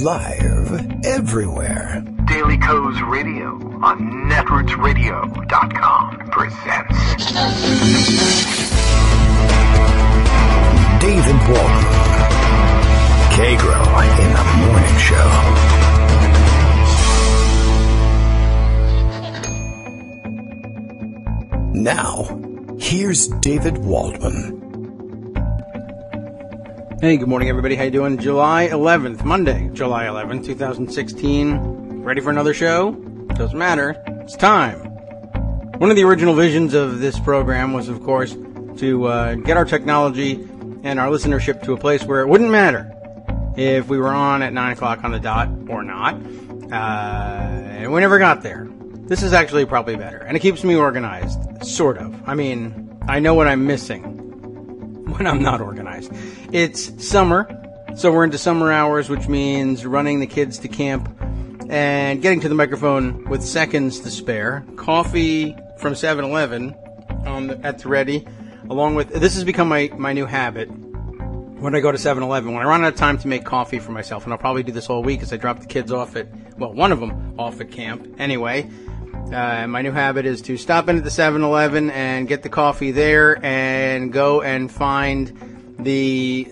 Live everywhere. Daily Co's Radio on netrootsradio.com presents David Waldman. Kagro in the Morning Show. Now, here's David Waldman. Hey, good morning, everybody. How you doing? July 11th, Monday, July 11th, 2016. Ready for another show? Doesn't matter. It's time. One of the original visions of this program was, of course, to get our technology and our listenership to a place where it wouldn't matter if we were on at 9 o'clock on the dot or not. And we never got there. This is actually probably better. And it keeps me organized. Sort of. I mean, I know what I'm missing when I'm not organized. It's summer, so we're into summer hours, which means running the kids to camp and getting to the microphone with seconds to spare. Coffee from 7-Eleven at the ready, along with, this has become my new habit when I go to 7-Eleven. When I run out of time to make coffee for myself, and I'll probably do this all week as I drop the kids off at, well, one of them off at camp anyway. My new habit is to stop in at the 7-Eleven and get the coffee there and go and find the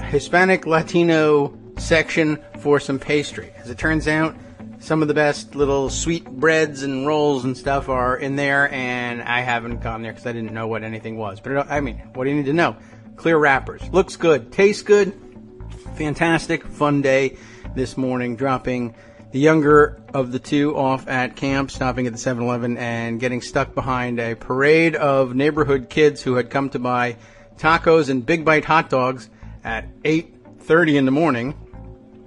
Hispanic Latino section for some pastry. As it turns out, some of the best little sweet breads and rolls and stuff are in there, and I haven't gone there because I didn't know what anything was. But I mean, what do you need to know? Clear wrappers. Looks good. Tastes good. Fantastic. Fun day this morning, dropping the younger of the two off at camp, stopping at the 7-Eleven and getting stuck behind a parade of neighborhood kids who had come to buy tacos and Big Bite hot dogs at 8:30 in the morning,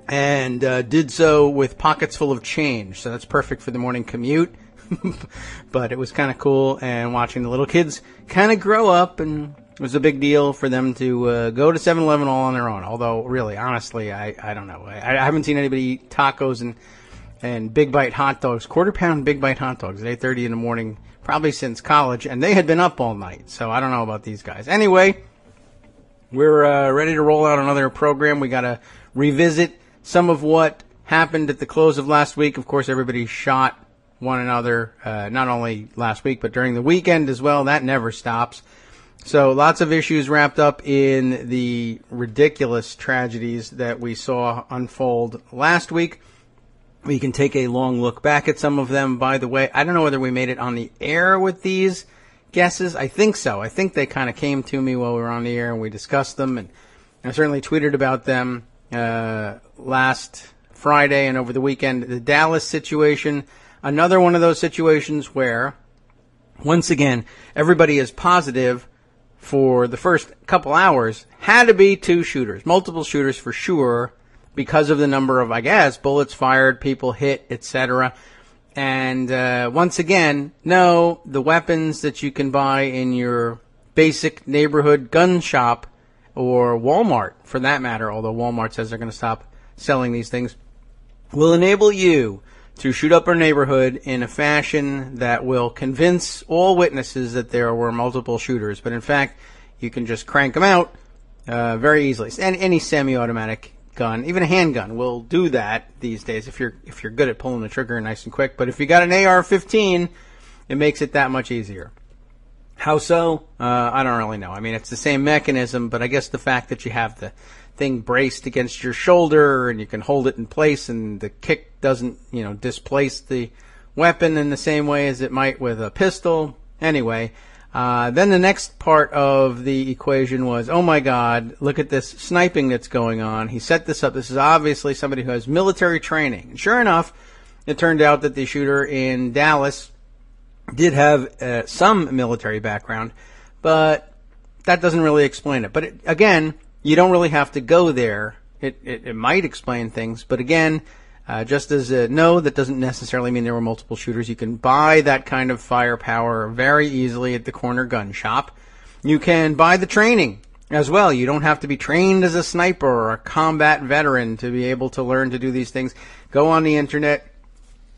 and did so with pockets full of change. So that's perfect for the morning commute. But it was kind of cool, and watching the little kids kind of grow up, and it was a big deal for them to go to 7-Eleven all on their own. Although, really, honestly, I don't know. I haven't seen anybody eat tacos and Big Bite hot dogs, quarter-pound Big Bite hot dogs at 8:30 in the morning, probably since college, and they had been up all night, so I don't know about these guys. Anyway, we're ready to roll out another program. We got to revisit some of what happened at the close of last week. Of course, everybody shot one another, not only last week, but during the weekend as well. That never stops. So lots of issues wrapped up in the ridiculous tragedies that we saw unfold last week. We can take a long look back at some of them. By the way, I don't know whether we made it on the air with these guesses. I think so. I think they kind of came to me while we were on the air and we discussed them. And I certainly tweeted about them last Friday and over the weekend. The Dallas situation, another one of those situations where, once again, everybody is positive for the first couple hours. Had to be two shooters, multiple shooters for sure, because of the number of, I guess, bullets fired, people hit, etc. And once again, no, the weapons that you can buy in your basic neighborhood gun shop or Walmart, for that matter, although Walmart says they're going to stop selling these things, will enable you to shoot up our neighborhood in a fashion that will convince all witnesses that there were multiple shooters. But in fact, you can just crank them out very easily. And any semi-automatic gun, even a handgun, will do that these days if you're good at pulling the trigger nice and quick. But if you got an AR-15, it makes it that much easier. How so? I don't really know. I mean, it's the same mechanism, but I guess the fact that you have the thing braced against your shoulder and you can hold it in place and the kick doesn't, displace the weapon in the same way as it might with a pistol. Anyway, then the next part of the equation was, oh my God, look at this sniping that's going on. He set this up. This is obviously somebody who has military training. And sure enough, it turned out that the shooter in Dallas did have some military background, but that doesn't really explain it. But again, you don't really have to go there. It might explain things, but again, just as no, that doesn't necessarily mean there were multiple shooters. You can buy that kind of firepower very easily at the corner gun shop. You can buy the training as well. You don't have to be trained as a sniper or a combat veteran to be able to learn to do these things. Go on the internet,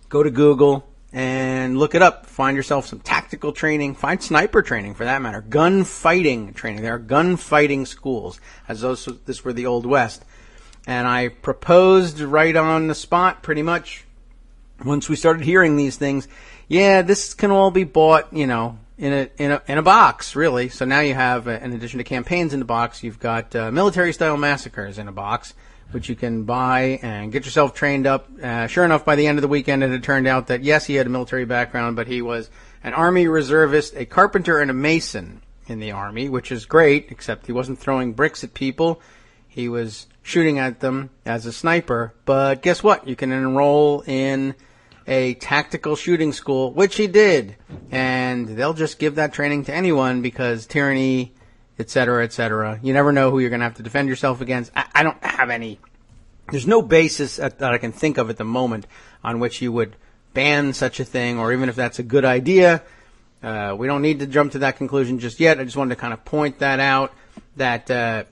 go to Google, and look it up. Find yourself some tactical training. Find sniper training, for that matter. Gunfighting training. There are gunfighting schools, as though this were the Old West. and I proposed right on the spot, pretty much, once we started hearing these things, yeah, this can all be bought, in a box, really. So now you have, in addition to campaigns in the box, you've got military-style massacres in a box, which you can buy and get yourself trained up. Sure enough, by the end of the weekend, it had turned out that, yes, he had a military background, but he was an Army reservist, a carpenter, and a mason in the Army, which is great, except he wasn't throwing bricks at people. He was shooting at them as a sniper. But guess what? You can enroll in a tactical shooting school, which he did. And they'll just give that training to anyone because tyranny, et cetera, et cetera. You never know who you're going to have to defend yourself against. I don't have any. There's no basis that I can think of at the moment on which you would ban such a thing, or even if that's a good idea. We don't need to jump to that conclusion just yet. I just wanted to kind of point that out that,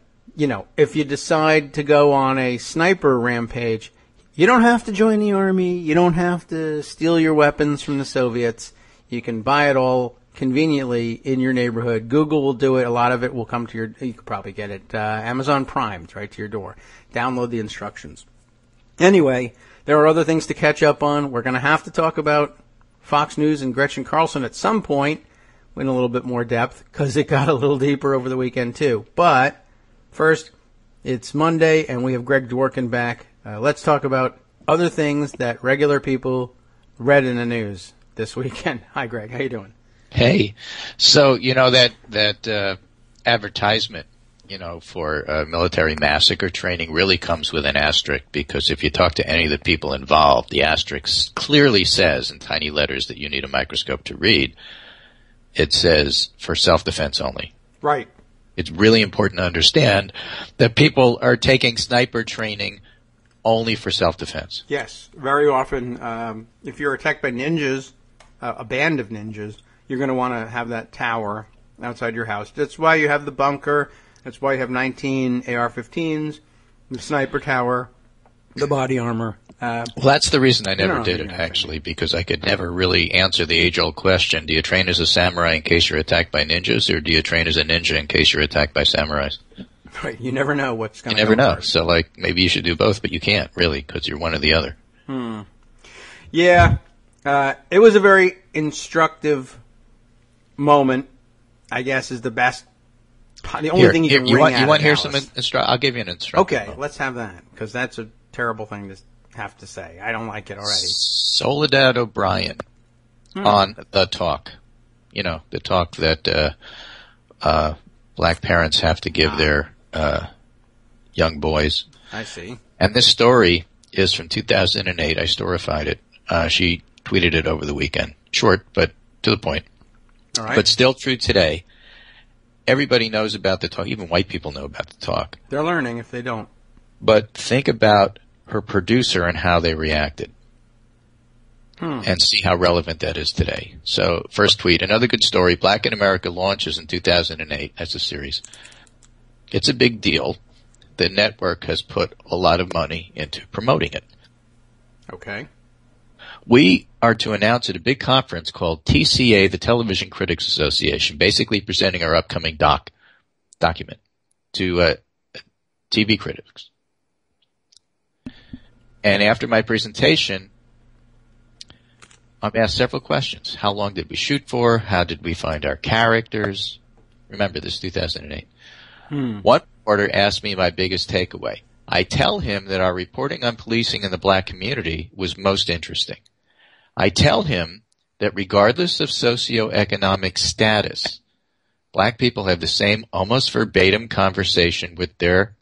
if you decide to go on a sniper rampage, you don't have to join the Army. You don't have to steal your weapons from the Soviets. You can buy it all conveniently in your neighborhood. Google will do it. A lot of it will come to you could probably get it, Amazon Prime, it's right to your door. Download the instructions. Anyway, there are other things to catch up on. We're going to have to talk about Fox News and Gretchen Carlson at some point in a little bit more depth because it got a little deeper over the weekend too. But first, it's Monday and we have Greg Dworkin back. Let's talk about other things that regular people read in the news this weekend. Hi, Greg. How you doing? Hey. So, that advertisement, for military massacre training really comes with an asterisk because if you talk to any of the people involved, the asterisk clearly says in tiny letters that you need a microscope to read, it says for self-defense only. Right. It's really important to understand that people are taking sniper training only for self-defense. Yes. Very often, if you're attacked by ninjas, a band of ninjas, you're going to want to have that tower outside your house. That's why you have the bunker. That's why you have 19 AR-15s, the sniper tower, the body armor. Well, that's the reason I never did it, actually, because I could never really answer the age-old question, do you train as a samurai in case you're attacked by ninjas, or do you train as a ninja in case you're attacked by samurais? Right, you never know what's going to happen. You never know. First. So, maybe you should do both, but you can't, really, because you're one or the other. Yeah, it was a very instructive moment, I guess, is the best. The only thing you can wring out you want to hear some I'll give you an instruction. Okay, let's have that, because that's a terrible thing to have to say. I don't like it already. Soledad O'Brien on The Talk. The talk that black parents have to give their young boys. I see. And this story is from 2008. I storified it. She tweeted it over the weekend. Short, but to the point. All right. But still true today. Everybody knows about The Talk. Even white people know about The Talk. They're learning if they don't. But think about her producer and how they reacted. And see how relevant that is today. So, first tweet, another good story. Black in America launches in 2008 as a series. It's a big deal. The network has put a lot of money into promoting it. Okay. We are to announce at a big conference called TCA, the Television Critics Association, basically presenting our upcoming document to TV critics. And after my presentation, I'm asked several questions. How long did we shoot for? How did we find our characters? Remember, this is 2008. One reporter asked me my biggest takeaway. I tell him that our reporting on policing in the black community was most interesting. I tell him that regardless of socioeconomic status, black people have the same almost verbatim conversation with their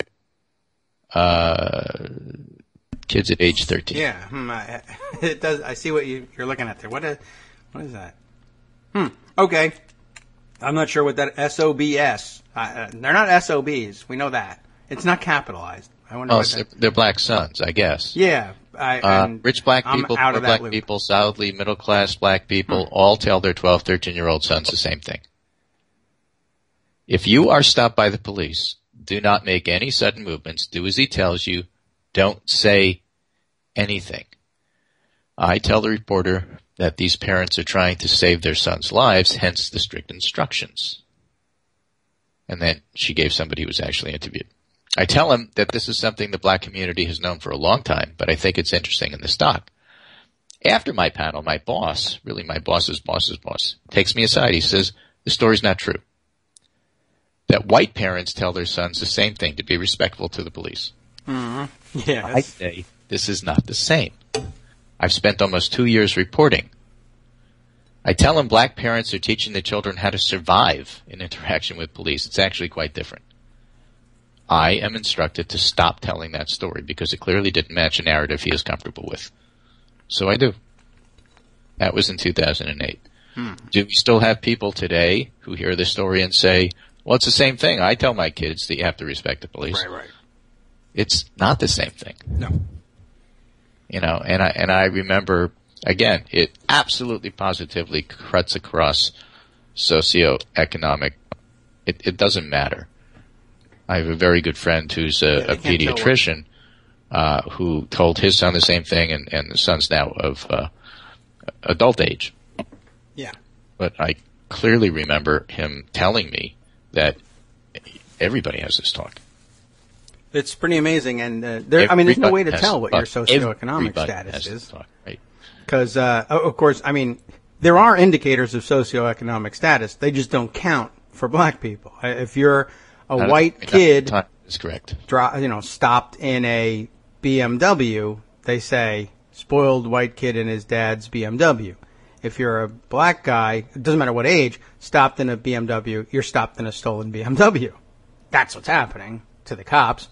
kids at age 13. Yeah, it does. I see what you're looking at there. What is that? Okay. I'm not sure what that SOBS. They're not SOBs. We know that. It's not capitalized. I wonder what they're black sons, I guess. Yeah. Rich black people, poor black people, solidly middle-class black people all tell their 12, 13-year-old sons the same thing. If you are stopped by the police, do not make any sudden movements. Do as he tells you. Don't say anything. I tell the reporter that these parents are trying to save their sons' lives, hence the strict instructions. And then she gave somebody who was actually interviewed. I tell him that this is something the black community has known for a long time, but I think it's interesting in the stock. After my panel, my boss, really my boss's boss's boss, takes me aside. He says, the story's not true. That white parents tell their sons the same thing, to be respectful to the police. Mm-hmm. Yes. I say, this is not the same. I've spent almost 2 years reporting. I tell them black parents are teaching their children how to survive in interaction with police. It's actually quite different. I am instructed to stop telling that story because it clearly didn't match a narrative he is comfortable with. So I do. That was in 2008. Do we still have people today who hear this story and say, well, it's the same thing. I tell my kids that you have to respect the police. Right. It's not the same thing. No. You know, and I remember, again, it absolutely positively cuts across socioeconomic. It doesn't matter. I have a very good friend who's a pediatrician who told his son the same thing, and the son's now of adult age. Yeah. But I clearly remember him telling me that everybody has this talk. It's pretty amazing, and there's no way to tell what your socioeconomic status is. Because, of course, there are indicators of socioeconomic status. They just don't count for black people. If you're a white kid, is correct. Stopped in a BMW, they say spoiled white kid in his dad's BMW. If you're a black guy, it doesn't matter what age, stopped in a BMW, you're stopped in a stolen BMW. That's what's happening to the cops.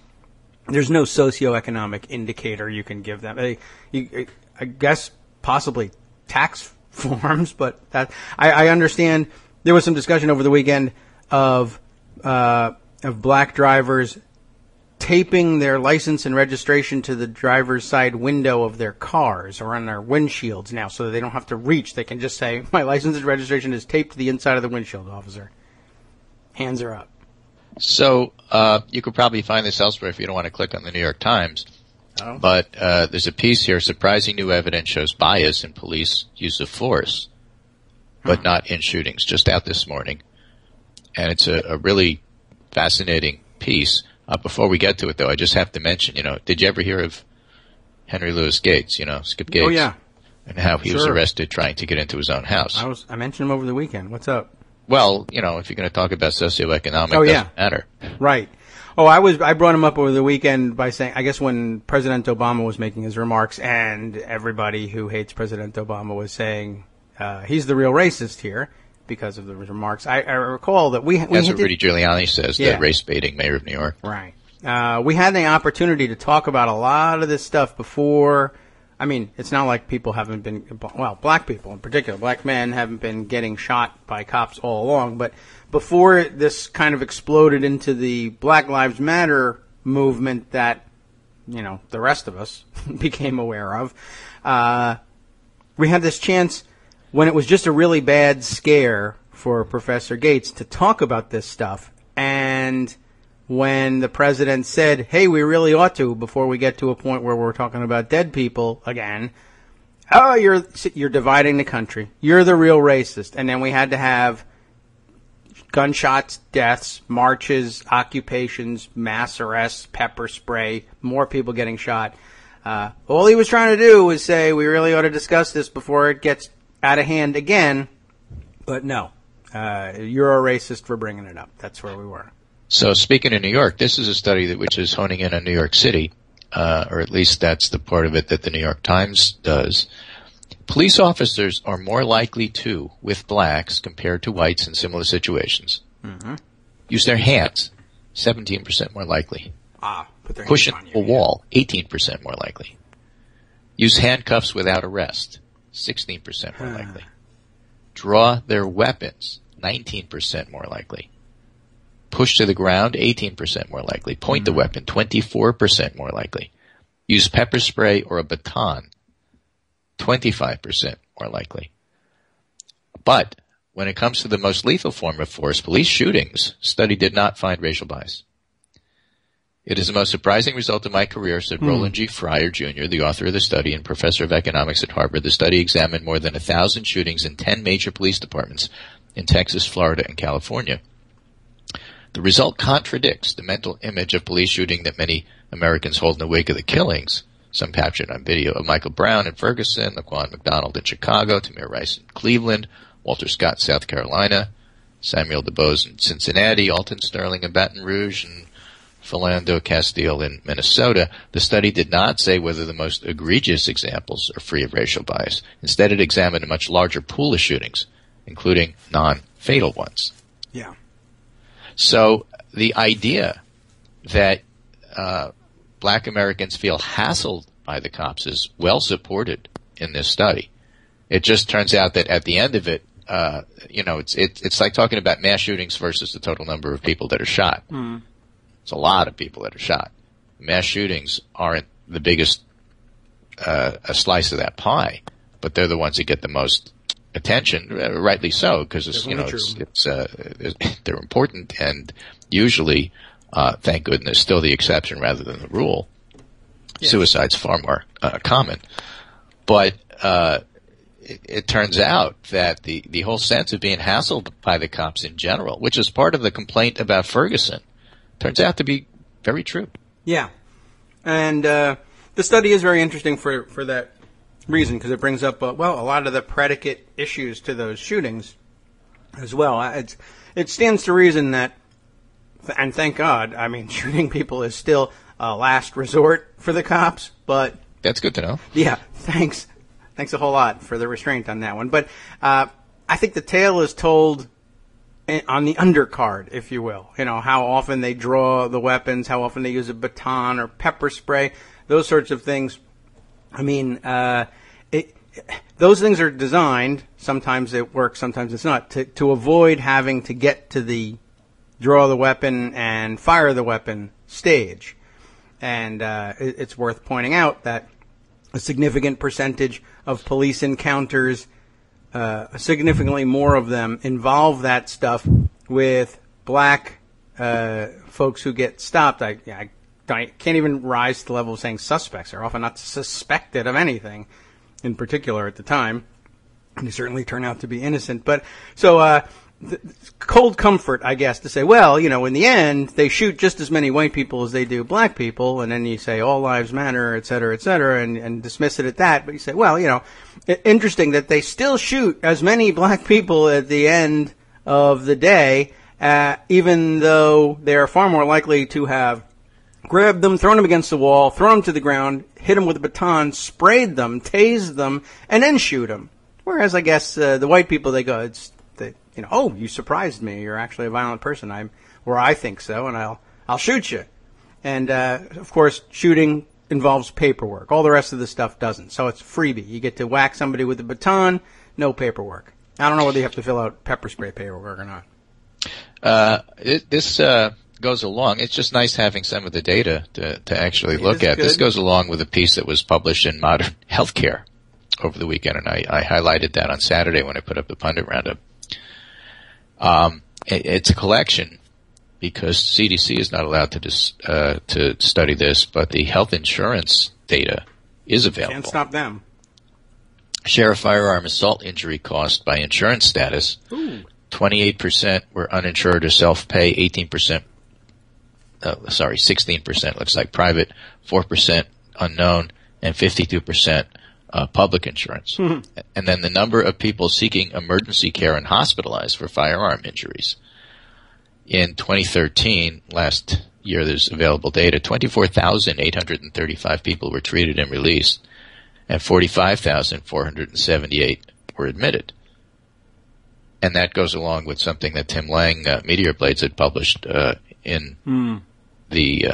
There's no socioeconomic indicator you can give them. I guess possibly tax forms, but I understand. There was some discussion over the weekend of black drivers taping their license and registration to the driver's side window of their cars or on their windshields now, so that they don't have to reach. They can just say, my license and registration is taped to the inside of the windshield, officer. Hands are up. So you could probably find this elsewhere if you don't want to click on the New York Times. Oh. But there's a piece here, surprising new evidence shows bias in police use of force, but not in shootings, just out this morning. And it's a really fascinating piece. Before we get to it, though, I just have to mention, did you ever hear of Henry Louis Gates, Skip Gates? Oh, yeah. And how he was arrested trying to get into his own house. I mentioned him over the weekend. What's up? Well, if you're going to talk about socioeconomic, it doesn't matter. Right. Oh, I brought him up over the weekend by saying, I guess when President Obama was making his remarks and everybody who hates President Obama was saying, he's the real racist here because of the remarks. I recall that that's what Rudy Giuliani says, the race-baiting mayor of New York. Right. We had the opportunity to talk about a lot of this stuff before. It's not like people haven't been, black people in particular, black men haven't been getting shot by cops all along, but before this kind of exploded into the Black Lives Matter movement that, the rest of us became aware of, we had this chance when it was just a really bad scare for Professor Gates to talk about this stuff, and when the president said, hey, we really ought to, before we get to a point where we're talking about dead people again, oh, you're dividing the country. You're the real racist. And then we had to have gunshots, deaths, marches, occupations, mass arrests, pepper spray, more people getting shot. All he was trying to do was say, we really ought to discuss this before it gets out of hand again. But no, you're a racist for bringing it up. That's where we were. So speaking of New York, this is a study which is honing in on New York City, or at least that's the part of it that the New York Times does. Police officers are more likely to, with blacks compared to whites in similar situations, use their hands, 17% more likely. Push into a wall, 18% more likely. Use handcuffs without arrest, 16% more likely. Draw their weapons, 19% more likely. Push to the ground, 18% more likely. Point the weapon, 24% more likely. Use pepper spray or a baton, 25% more likely. But when it comes to the most lethal form of force, police shootings, study did not find racial bias. It is the most surprising result of my career, said Roland G. Fryer, Jr., the author of the study and professor of economics at Harvard. The study examined more than 1,000 shootings in 10 major police departments in Texas, Florida, and California. The result contradicts the mental image of police shooting that many Americans hold in the wake of the killings, some captured on video, of Michael Brown in Ferguson, Laquan McDonald in Chicago, Tamir Rice in Cleveland, Walter Scott in South Carolina, Samuel DuBose in Cincinnati, Alton Sterling in Baton Rouge, and Philando Castile in Minnesota. The study did not say whether the most egregious examples are free of racial bias. Instead, it examined a much larger pool of shootings, including non-fatal ones. Yeah. So the idea that black Americans feel hassled by the cops is well supported in this study. It just turns out that at the end of it, it's like talking about mass shootings versus the total number of people that are shot. Mm. It's a lot of people that are shot. Mass shootings aren't the biggest a slice of that pie, but they're the ones that get the most attention, rightly so, because they're important and usually, thank goodness, still the exception rather than the rule. Yes. Suicide's far more common, but it turns out that the whole sense of being hassled by the cops in general, which is part of the complaint about Ferguson, turns out to be very true. Yeah, and the study is very interesting for that reason, because it brings up a lot of the predicate issues to those shootings as well. It stands to reason that, and thank God, I mean, shooting people is still a last resort for the cops, but that's good to know. Yeah, thanks a whole lot for the restraint on that one. But I think the tale is told on the undercard, if you will. You know, how often they draw the weapons, how often they use a baton or pepper spray, those sorts of things. I mean, those things are designed, sometimes it works, sometimes it's not, to avoid having to get to the draw the weapon and fire the weapon stage. And it's worth pointing out that a significant percentage of police encounters, significantly more of them, involve that stuff with black folks who get stopped. I can't even rise to the level of saying suspects. They're often not suspected of anything in particular at the time. And they certainly turn out to be innocent. But so cold comfort, I guess, to say, well, you know, in the end, they shoot just as many white people as they do black people, and then you say all lives matter, et cetera, and dismiss it at that. But you say, well, you know, interesting that they still shoot as many black people at the end of the day, even though they are far more likely to have grabbed them, thrown them against the wall, thrown them to the ground, hit them with a baton, sprayed them, tased them, and then shoot them. Whereas, I guess, the white people, they go, oh, you surprised me. You're actually a violent person. I think so, and I'll shoot you. And, of course, shooting involves paperwork. All the rest of the stuff doesn't. So it's freebie. You get to whack somebody with a baton, no paperwork. I don't know whether you have to fill out pepper spray paperwork or not. This goes along. It's just nice having some of the data to actually look at. Good. This goes along with a piece that was published in Modern Healthcare over the weekend, and I highlighted that on Saturday when I put up the pundit roundup. It's a collection because CDC is not allowed to study this, but the health insurance data is available. Can't stop them. Share of firearm assault injury cost by insurance status. Ooh. 28% were uninsured or self-pay, 16% looks like private, 4% unknown, and 52% public insurance. Mm-hmm. And then the number of people seeking emergency care and hospitalized for firearm injuries. In 2013, last year there's available data, 24,835 people were treated and released, and 45,478 were admitted. And that goes along with something that Tim Lang, Meteor Blades, had published in the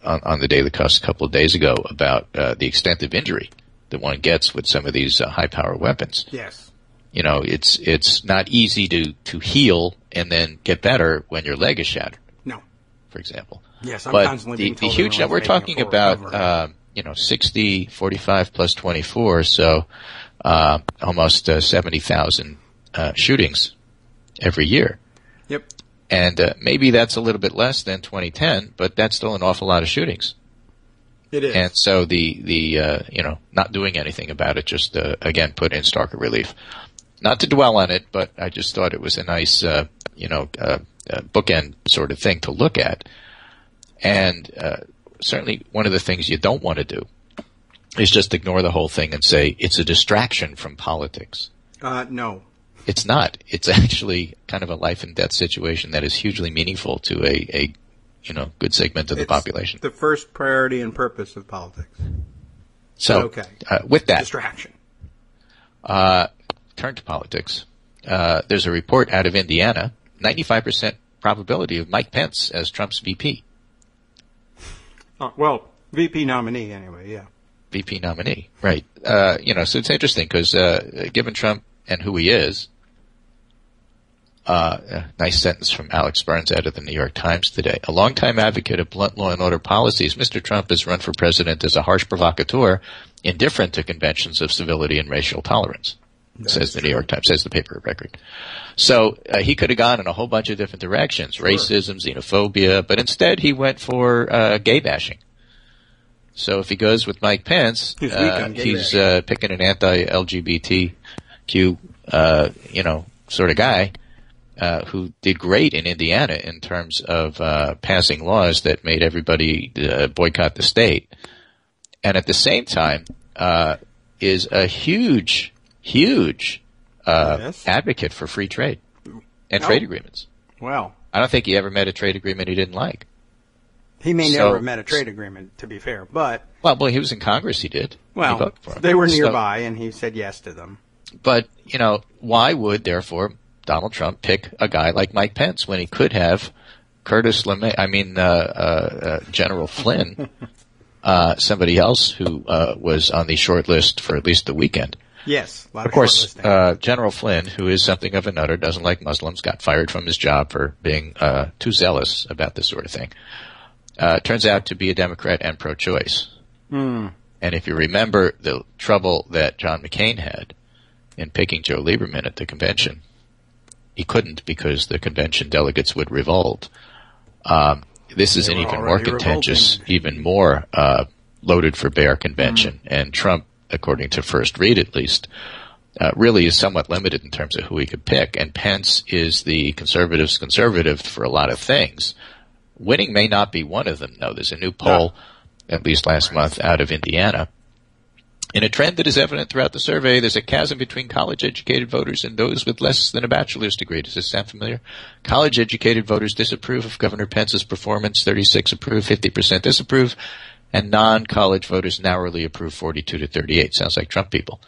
on the Daily Cuss a couple of days ago about the extent of injury that one gets with some of these high-power weapons. Yes. You know, it's not easy to heal and then get better when your leg is shattered. No. For example. Yes, I'm constantly being told the huge that we're talking about 60, 45 plus 24, so almost 70,000 shootings every year. Yep. And maybe that's a little bit less than 2010, but that's still an awful lot of shootings. It is. And so the not doing anything about it just, again, put in starker relief. Not to dwell on it, but I just thought it was a nice, bookend sort of thing to look at. And certainly one of the things you don't want to do is just ignore the whole thing and say it's a distraction from politics. No. It's not. It's actually kind of a life and death situation that is hugely meaningful to a good segment of the population. The first priority and purpose of politics. So, okay. With that, distraction. Turn to politics. There's a report out of Indiana, 95% probability of Mike Pence as Trump's VP. Well, VP nominee anyway, yeah. VP nominee, right. So it's interesting because given Trump and who he is, a nice sentence from Alex Burns out of the New York Times today. A longtime advocate of blunt law and order policies, Mr. Trump has run for president as a harsh provocateur, indifferent to conventions of civility and racial tolerance, says the New York Times, says the paper of record. So he could have gone in a whole bunch of different directions, racism, xenophobia, but instead he went for gay bashing. So if he goes with Mike Pence, he's picking an anti-LGBTQ, sort of guy. Who did great in Indiana in terms of passing laws that made everybody boycott the state, and at the same time is a huge advocate for free trade and trade agreements. Well, I don't think he ever met a trade agreement he didn't like. He may never have met a trade agreement, to be fair, but well, he was in Congress. He did. Well, they were nearby, and he said yes to them. But why would therefore Donald Trump pick a guy like Mike Pence when he could have General Flynn, somebody else who was on the short list for at least the weekend. Yes. Of course, General Flynn, who is something of a nutter, doesn't like Muslims, got fired from his job for being too zealous about this sort of thing. Turns out to be a Democrat and pro-choice. And if you remember the trouble that John McCain had in picking Joe Lieberman at the convention, he couldn't because the convention delegates would revolt. This is an even more contentious, even more loaded for bear convention. And Trump, according to First Read at least, really is somewhat limited in terms of who he could pick. And Pence is the conservative's conservative for a lot of things. Winning may not be one of them, though. There's a new poll, at least last month, out of Indiana. In a trend that is evident throughout the survey, there's a chasm between college-educated voters and those with less than a bachelor's degree. Does this sound familiar? College-educated voters disapprove of Governor Pence's performance, 36 approve, 50% disapprove, and non-college voters narrowly approve, 42 to 38. Sounds like Trump people.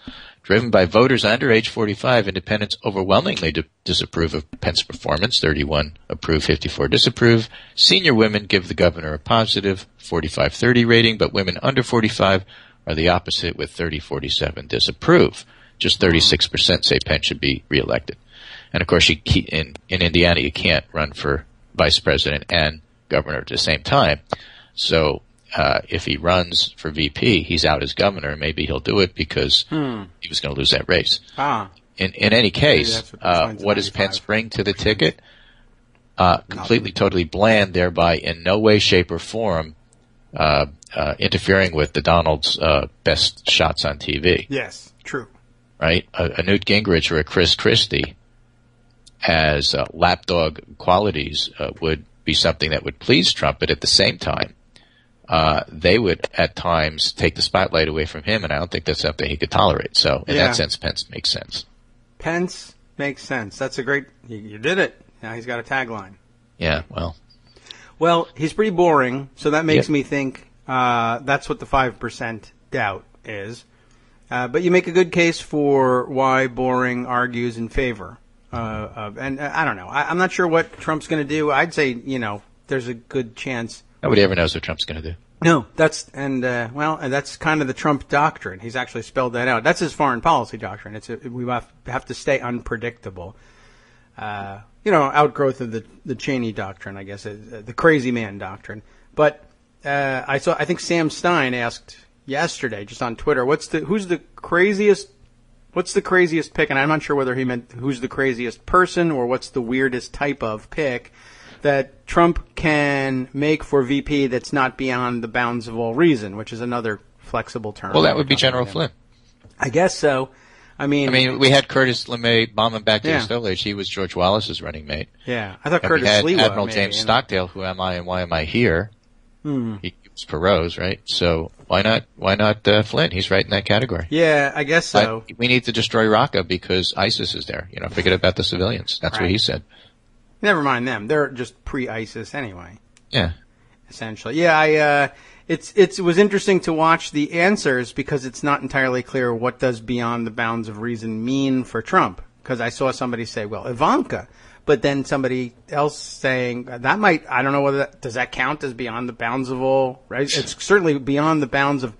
Driven by voters under age 45, independents overwhelmingly disapprove of Pence's performance, 31 approve, 54 disapprove. Senior women give the governor a positive 45-30 rating, but women under 45 are the opposite with 30-47 disapprove. Just 36% say Pence should be reelected. And of course, in Indiana, you can't run for vice president and governor at the same time. So if he runs for VP, he's out as governor. Maybe he'll do it because he was going to lose that race. In any case, what does Pence bring to the ticket? Completely, totally bland, thereby in no way, shape, or form interfering with the Donald's best shots on TV. Yes, true. Right? A Newt Gingrich or a Chris Christie as lapdog qualities would be something that would please Trump, but at the same time, they would at times take the spotlight away from him, and I don't think that's something he could tolerate. So in that sense, Pence makes sense. Pence makes sense. That's a great, you did it. Now he's got a tagline. Yeah, well. Well, he's pretty boring, so that makes me think that's what the 5% doubt is. But you make a good case for why boring argues in favor of, and I don't know. I'm not sure what Trump's going to do. I'd say, there's a good chance. Nobody ever knows what Trump's going to do. No, that's kind of the Trump doctrine. He's actually spelled that out. That's his foreign policy doctrine. We have to stay unpredictable. Outgrowth of the Cheney doctrine, I guess, the crazy man doctrine. But I think Sam Stein asked yesterday, just on Twitter, what's the craziest pick? And I'm not sure whether he meant who's the craziest person or what's the weirdest type of pick that Trump can make for VP that's not beyond the bounds of all reason, which is another flexible term. Well, that would be General Flynn. I guess so. I mean, we had Curtis LeMay bombing back to Yeah. the Stone Age. He was George Wallace's running mate. yeah, I thought And Curtis we had Sliwa, Admiral maybe, James you know. Stockdale, who am I and why am I here? Hmm. He was Perot's, right? So why not Flynn? He's right in that category. Yeah, I guess so. But we need to destroy Raqqa because ISIS is there. Forget about the civilians. That's what Right. he said. Never mind them. They're just pre-ISIS anyway, Yeah. essentially. Yeah, it was interesting to watch the answers because it's not entirely clear what does beyond the bounds of reason mean for Trump. Because I saw somebody say, well, Ivanka. But then somebody else saying that might, I don't know whether does that count as beyond the bounds of all, right? It's certainly beyond the bounds of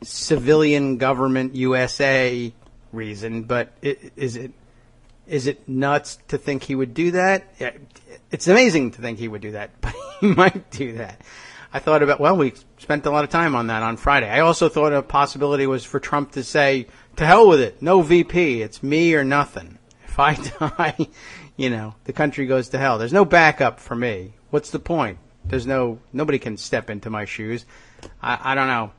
civilian government USA reason, but is it nuts to think he would do that? It's amazing to think he would do that, but he might do that. I thought about, well, we spent a lot of time on that on Friday. I also thought a possibility was for Trump to say, to hell with it, no VP, it's me or nothing. If I die, the country goes to hell. There's no backup for me. What's the point? Nobody can step into my shoes. I don't know.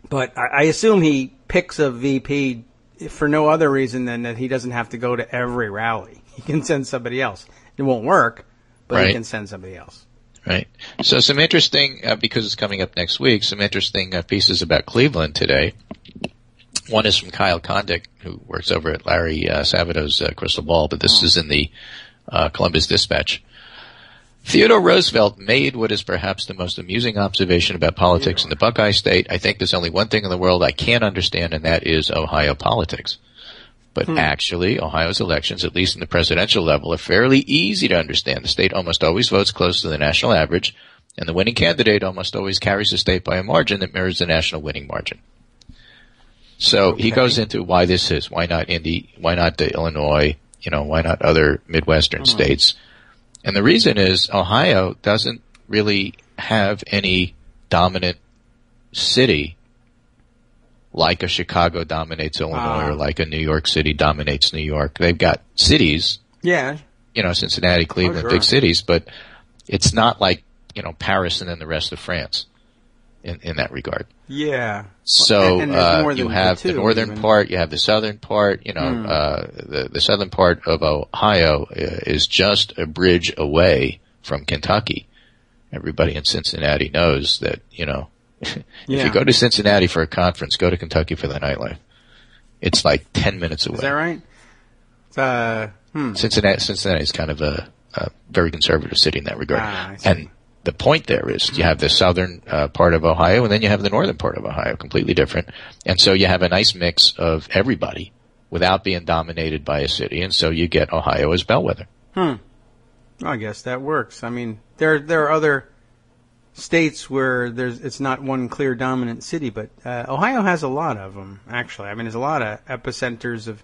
But I assume he picks a VP for no other reason than that he doesn't have to go to every rally. He can send somebody else. It won't work, but Right. he can send somebody else. Right. So some interesting, because it's coming up next week, some interesting pieces about Cleveland today. One is from Kyle Kondik, who works over at Larry Sabado's Crystal Ball, but this is in the Columbus Dispatch. Theodore Roosevelt made what is perhaps the most amusing observation about politics in the Buckeye State. I think there's only one thing in the world I can't understand, and that is Ohio politics. But actually, Ohio's elections, at least in the presidential level, are fairly easy to understand. The state almost always votes close to the national average, and the winning candidate almost always carries the state by a margin that mirrors the national winning margin. So he goes into why this is, why not Illinois, why not other Midwestern states. And the reason is Ohio doesn't really have any dominant city like a Chicago dominates Illinois or like a New York City dominates New York. They've got cities, Yeah. Cincinnati, Cleveland, sure. big cities, but it's not like, Paris and then the rest of France in that regard. Yeah. So And there's more you than have the the two, northern even. part, you have the southern part. The southern part of Ohio is just a bridge away from Kentucky. Everybody in Cincinnati knows that. If you go to Cincinnati for a conference, go to Kentucky for the nightlife. It's like 10 minutes away. Is that right? Cincinnati is kind of a very conservative city in that regard. I see. And the point there is you have the southern part of Ohio and then you have the northern part of Ohio, completely different. And so you have a nice mix of everybody without being dominated by a city. And so you get Ohio as bellwether. I guess that works. I mean, there are other states where it's not one clear dominant city, but Ohio has a lot of them, actually. I mean, there's a lot of epicenters of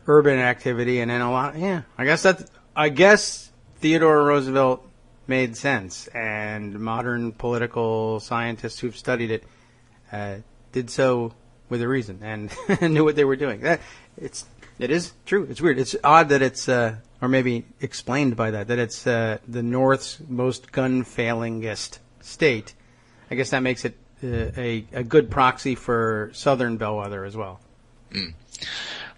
urban activity and then a lot, I guess Theodore Roosevelt made sense, and modern political scientists who've studied it did so with a reason and knew what they were doing. It is true. It's weird. It's odd that it's, or maybe explained by that it's the North's most gun-failingest state. I guess that makes it a good proxy for Southern bellwether as well.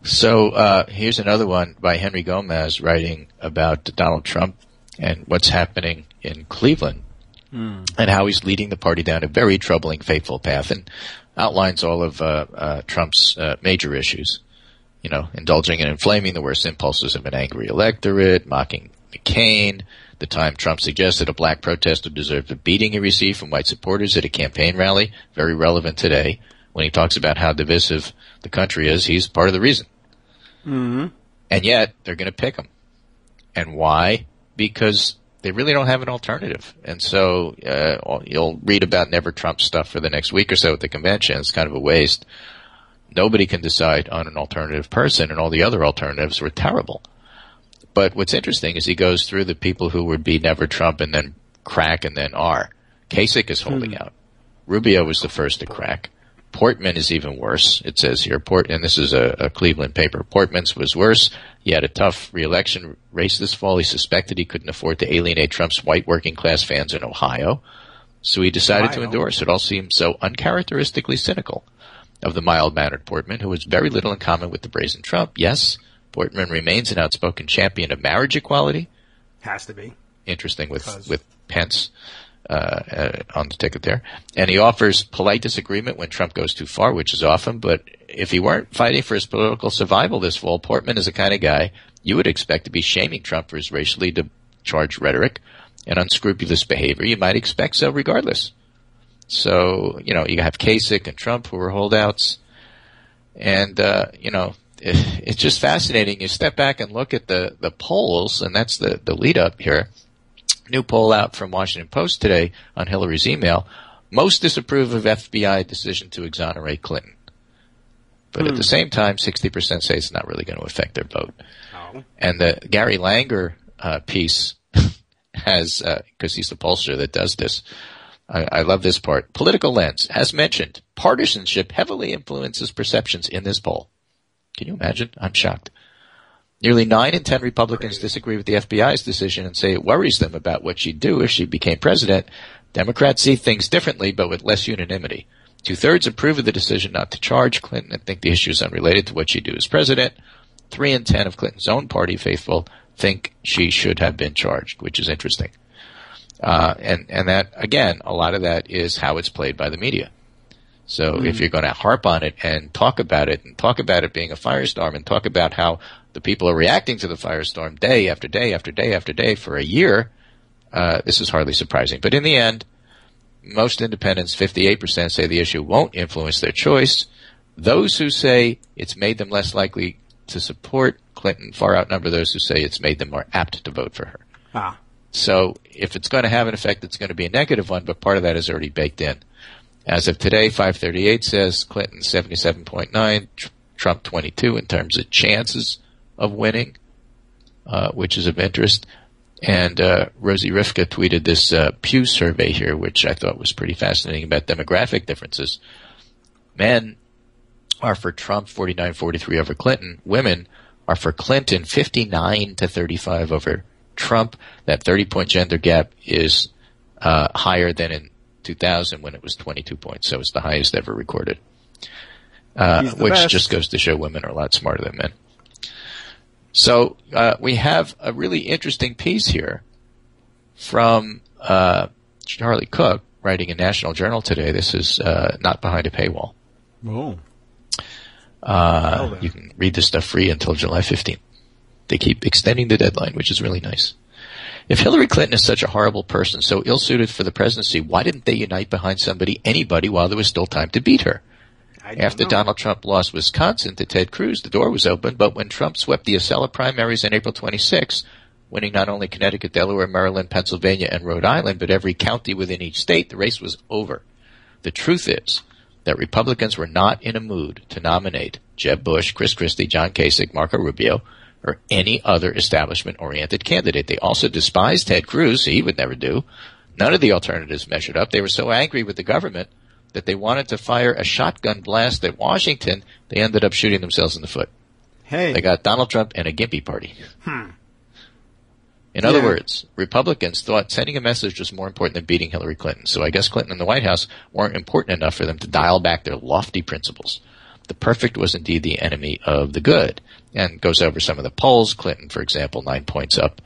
So here's another one by Henry Gomez writing about Donald Trump and what's happening in Cleveland and how he's leading the party down a very troubling, fateful path, and outlines all of Trump's major issues. Indulging and inflaming the worst impulses of an angry electorate, mocking McCain, the time Trump suggested a black protester deserved the beating he received from white supporters at a campaign rally, very relevant today. When he talks about how divisive the country is, he's part of the reason. Mm-hmm. And yet, they're going to pick him. And why? Because they really don't have an alternative. And so you'll read about Never Trump stuff for the next week or so at the convention. It's kind of a waste. Nobody can decide on an alternative person, and all the other alternatives were terrible. But what's interesting is he goes through the people who would be Never Trump and then crack and then are. Kasich is holding out. Rubio was the first to crack. Portman is even worse, it says here. And this is a Cleveland paper. Portman's was worse. He had a tough re-election race this fall. He suspected he couldn't afford to alienate Trump's white working-class fans in Ohio. So he decided to endorse. It all seems so uncharacteristically cynical. of the mild-mannered Portman, who has very little in common with the brazen Trump. Yes, Portman remains an outspoken champion of marriage equality. Has to be. Interesting with Pence on the ticket there. And he offers polite disagreement when Trump goes too far, which is often. But if he weren't fighting for his political survival this fall, Portman is the kind of guy you would expect to be shaming Trump for his racially charged rhetoric and unscrupulous behavior. You might expect so regardless. So, you have Kasich and Trump who are holdouts. And, it's just fascinating. You step back and look at the polls, and that's the lead up here. New poll out from Washington Post today on Hillary's email. Most disapprove of FBI decision to exonerate Clinton. But at the same time, 60% say it's not really going to affect their vote. Oh. And the Gary Langer piece has, because he's the pollster that does this, I love this part. Political lens. As mentioned, partisanship heavily influences perceptions in this poll. Can you imagine? I'm shocked. Nearly 9 in 10 Republicans disagree with the FBI's decision and say it worries them about what she'd do if she became president. Democrats see things differently, but with less unanimity. 2/3 approve of the decision not to charge Clinton and think the issue is unrelated to what she'd do as president. 3 in 10 of Clinton's own party faithful think she should have been charged, which is interesting. And that, again, a lot of that is how it's played by the media. So if you're going to harp on it and talk about it being a firestorm and talk about how the people are reacting to the firestorm day after day after day after day for a year, this is hardly surprising. But in the end, most independents, 58%, say the issue won't influence their choice. Those who say it's made them less likely to support Clinton far outnumber those who say it's made them more apt to vote for her. Ah. So if it's going to have an effect, it's going to be a negative one, but part of that is already baked in. As of today, 538 says Clinton 77.9, Trump 22 in terms of chances of winning, which is of interest. And Rosie Rifka tweeted this Pew survey here, which I thought was pretty fascinating about demographic differences. Men are for Trump 49-43 over Clinton. Women are for Clinton 59-35 over Trump. That 30-point gender gap is higher than in 2000 when it was 22 points, so it's the highest ever recorded, which best. Just goes to show women are a lot smarter than men. So we have a really interesting piece here from Charlie Cook writing in National Journal today. This is not behind a paywall. Oh. You can read this stuff free until July 15th. They keep extending the deadline, which is really nice. If Hillary Clinton is such a horrible person, so ill-suited for the presidency, why didn't they unite behind anybody while there was still time to beat her? After Donald Trump lost Wisconsin to Ted Cruz, the door was open, but when Trump swept the Acela primaries on April 26, winning not only Connecticut, Delaware, Maryland, Pennsylvania, and Rhode Island, but every county within each state, the race was over. The truth is that Republicans were not in a mood to nominate Jeb Bush, Chris Christie, John Kasich, Marco Rubio, or any other establishment-oriented candidate. They also despised Ted Cruz. He would never do. None of the alternatives measured up. They were so angry with the government that they wanted to fire a shotgun blast at Washington. They ended up shooting themselves in the foot. Hey. They got Donald Trump and a gimpy party. In other words, Republicans thought sending a message was more important than beating Hillary Clinton. So I guess Clinton and the White House weren't important enough for them to dial back their lofty principles. The perfect was indeed the enemy of the good. And goes over some of the polls. Clinton, for example, 9 points up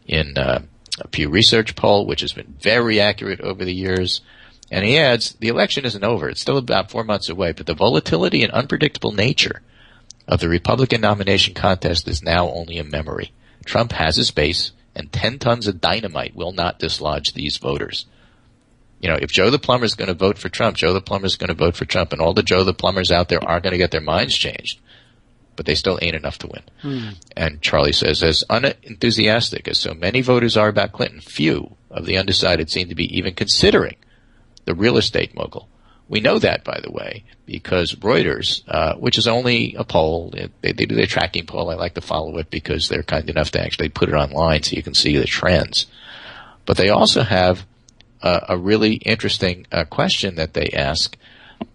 in a Pew Research poll, which has been very accurate over the years. And he adds, the election isn't over. It's still about 4 months away, but the volatility and unpredictable nature of the Republican nomination contest is now only a memory. Trump has his base, and 10 tons of dynamite will not dislodge these voters. You know, if Joe the Plumber is going to vote for Trump, Joe the Plumber is going to vote for Trump, and all the Joe the Plumbers out there are going to get their minds changed. But they still ain't enough to win. And Charlie says, as unenthusiastic as so many voters are about Clinton, few of the undecided seem to be even considering the real estate mogul. We know that, by the way, because Reuters, which is only a poll, they do their tracking poll. I like to follow it because they're kind enough to actually put it online so you can see the trends. But they also have a really interesting question that they ask.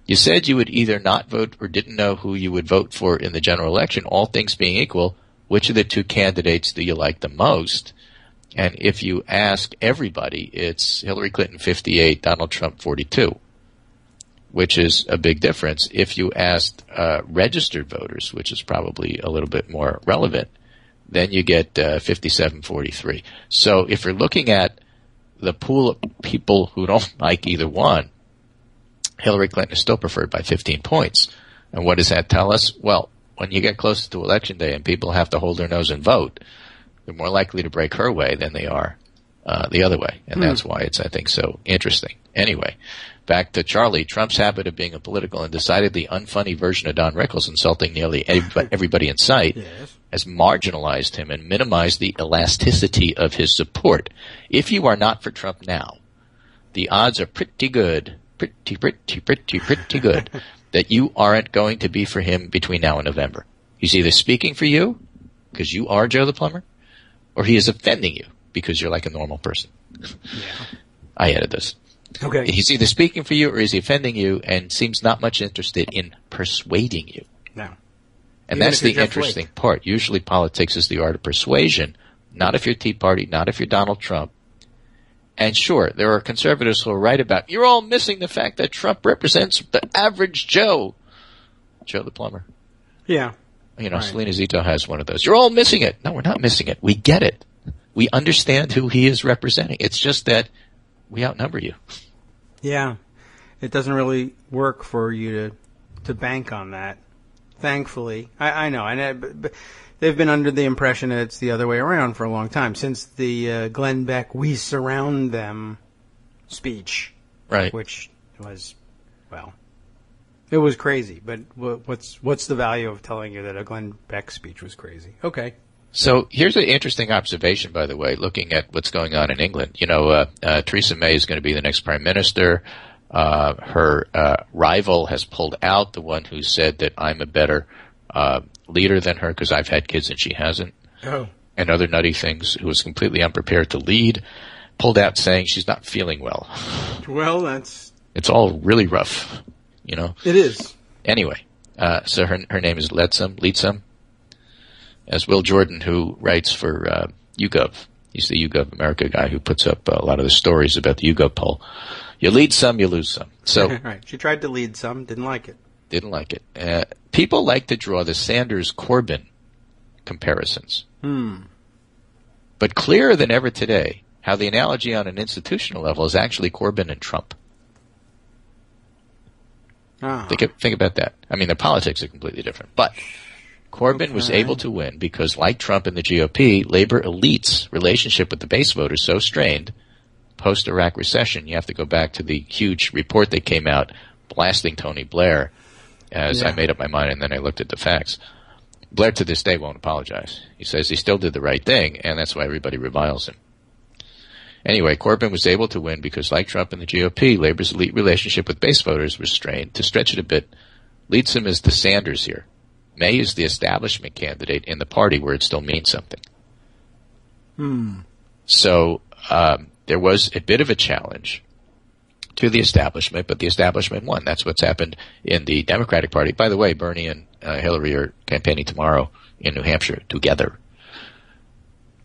You said you would either not vote or didn't know who you would vote for in the general election. All things being equal, which of the two candidates do you like the most? And if you ask everybody, it's Hillary Clinton 58, Donald Trump 42. which is a big difference. If you asked registered voters, which is probably a little bit more relevant, then you get 57-43. So if you're looking at the pool of people who don't like either one, Hillary Clinton is still preferred by 15 points. And what does that tell us? Well, when you get closer to Election Day and people have to hold their nose and vote, they're more likely to break her way than they are the other way. And that's why it's, I think, so interesting. Anyway, back to Charlie. Trump's habit of being a political and decidedly unfunny version of Don Rickles, insulting nearly everybody in sight, has marginalized him and minimized the elasticity of his support. If you are not for Trump now, the odds are pretty good, pretty good, that you aren't going to be for him between now and November. He's either speaking for you, because you are Joe the Plumber, or he is offending you, because you're like a normal person. I added this. Okay. He's either speaking for you or is he offending you and seems not much interested in persuading you. No. And Even that's the Jeff interesting Flake. part. Usually politics is the art of persuasion, not if you're Tea Party, not if you're Donald Trump. And sure, there are conservatives who are right about, you're all missing the fact that Trump represents the average Joe. Joe the Plumber. Yeah. You know, Right. Selena Zito has one of those. You're all missing it. No, we're not missing it. We get it. We understand who he is representing. It's just that we outnumber you. Yeah. It doesn't really work for you to bank on that. Thankfully. I know. But they've been under the impression that it's the other way around for a long time. Since the Glenn Beck "We Surround Them" speech. Right. Which was, well, it was crazy. But what's the value of telling you that a Glenn Beck speech was crazy? Okay. So here's an interesting observation, by the way, looking at what's going on in England. You know, Theresa May is going to be the next prime minister. Her rival has pulled out, the one who said that I'm a better leader than her because I've had kids and she hasn't. Oh. And other nutty things, who was completely unprepared to lead, pulled out saying she's not feeling well. Well, It's all really rough, you know. it is. Anyway, so her name is Leedsum. As Will Jordan, who writes for YouGov. He's the YouGov America guy who puts up a lot of the stories about the YouGov poll. You lead some, you lose some. So Right. She tried to lead some, didn't like it. didn't like it. People like to draw the Sanders-Corbyn comparisons. But clearer than ever today, how the analogy on an institutional level is actually Corbyn and Trump. Ah. Think about that. I mean, the politics are completely different. But Corbyn was Okay. able to win because, like Trump and the GOP, labor elites' relationship with the base voters so strained, post-Iraq recession, you have to go back to the huge report that came out blasting Tony Blair as I made up my mind and then I looked at the facts. Blair to this day won't apologize. He says he still did the right thing, and that's why everybody reviles him. Anyway, Corbyn was able to win because, like Trump and the GOP, labor's elite relationship with base voters was strained. To stretch it a bit, Leedsum is the Sanders here. May is the establishment candidate in the party where it still means something. So there was a bit of a challenge to the establishment, but the establishment won. That's what's happened in the Democratic Party. By the way, Bernie and Hillary are campaigning tomorrow in New Hampshire together,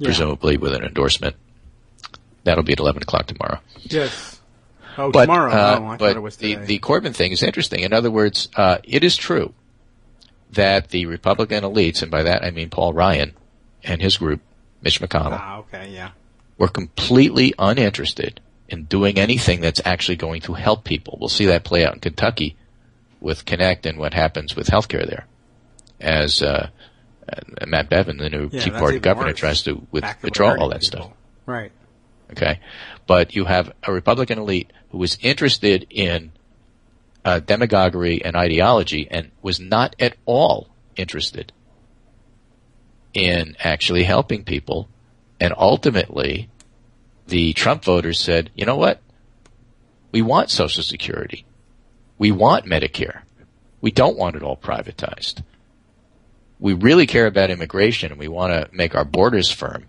presumably with an endorsement. That'll be at 11 o'clock tomorrow. Yes. Oh, But, tomorrow. I thought it was the today. Corbyn thing is interesting. In other words, it is true that the Republican elites, and by that I mean Paul Ryan and his group, Mitch McConnell, Okay, yeah. were completely uninterested in doing anything that's actually going to help people. We'll see that play out in Kentucky with Connect and what happens with healthcare there. As Matt Bevin, the new Tea that's Party even governor, worse. tries to Back to withdraw hurting all that people. stuff. Right. Okay, but you have a Republican elite who was interested in demagoguery and ideology and was not at all interested in actually helping people. And ultimately, the Trump voters said, you know what? We want Social Security. We want Medicare. We don't want it all privatized. We really care about immigration and we want to make our borders firm.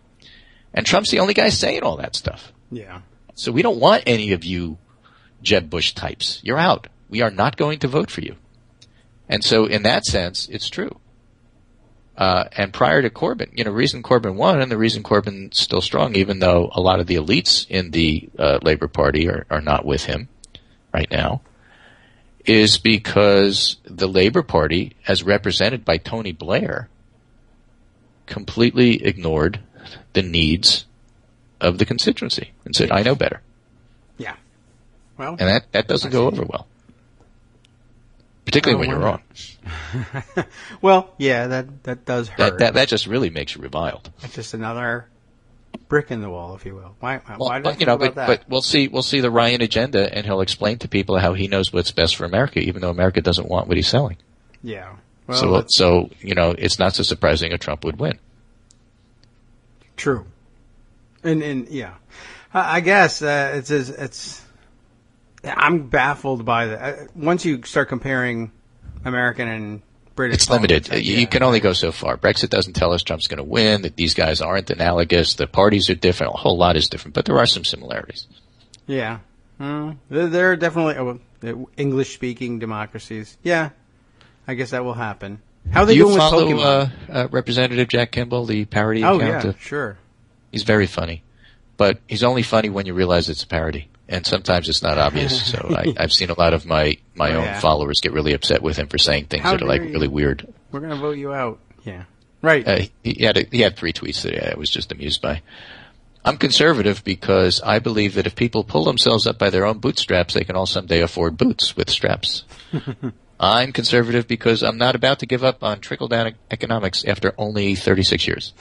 And Trump's the only guy saying all that stuff. Yeah. So we don't want any of you Jeb Bush types. You're out. We are not going to vote for you. And so in that sense, it's true. And prior to Corbyn, the reason Corbyn won and the reason Corbyn's still strong, even though a lot of the elites in the Labour Party are not with him right now, is because the Labor Party, as represented by Tony Blair, completely ignored the needs of the constituency and said, I know better. Yeah. Well, and that doesn't go over well. Particularly when you're wrong. Well, yeah, that does hurt. That just really makes you reviled. It's just another brick in the wall, if you will. Why did I think but, about that? But we'll see the Ryan agenda, and he'll explain to people how he knows what's best for America, even though America doesn't want what he's selling. Yeah. Well, so it's not so surprising that Trump would win. True. And yeah, I guess it's. I'm baffled by that. Once you start comparing American and British, it's limited. You can only go so far. Brexit doesn't tell us Trump's going to win. That these guys aren't analogous. The parties are different. A whole lot is different, but there are some similarities. Yeah, there are definitely English-speaking democracies. Yeah, I guess that will happen. How are they doing with Pokemon? Do you follow Representative Jack Kimball, the parody account? Oh yeah, sure. He's very funny, but he's only funny when you realize it's a parody. And sometimes it's not obvious. So I've seen a lot of my own followers get really upset with him for saying things that are really weird. We're going to vote you out. Yeah. Right. He had 3 tweets that I was just amused by. I'm conservative because I believe that if people pull themselves up by their own bootstraps, they can all someday afford boots with straps. I'm conservative because I'm not about to give up on trickle-down economics after only 36 years.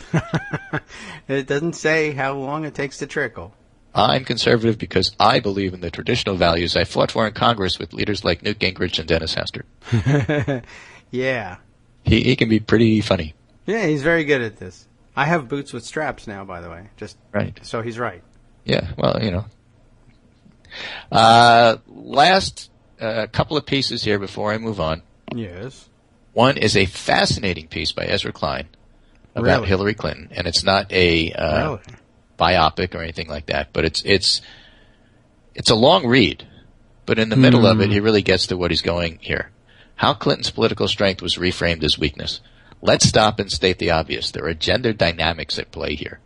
It doesn't say how long it takes to trickle. I'm conservative because I believe in the traditional values I fought for in Congress with leaders like Newt Gingrich and Dennis Hastert. Yeah. He can be pretty funny. Yeah, he's very good at this. I have boots with straps now, by the way. Just right. So he's right. Yeah, well, last couple of pieces here before I move on. Yes. One is a fascinating piece by Ezra Klein about Hillary Clinton, and it's not a biopic or anything like that, but it's a long read, but in the middle of it, he really gets to what he's going here. How Clinton's political strength was reframed as weakness. Let's stop and state the obvious. There are gender dynamics at play here.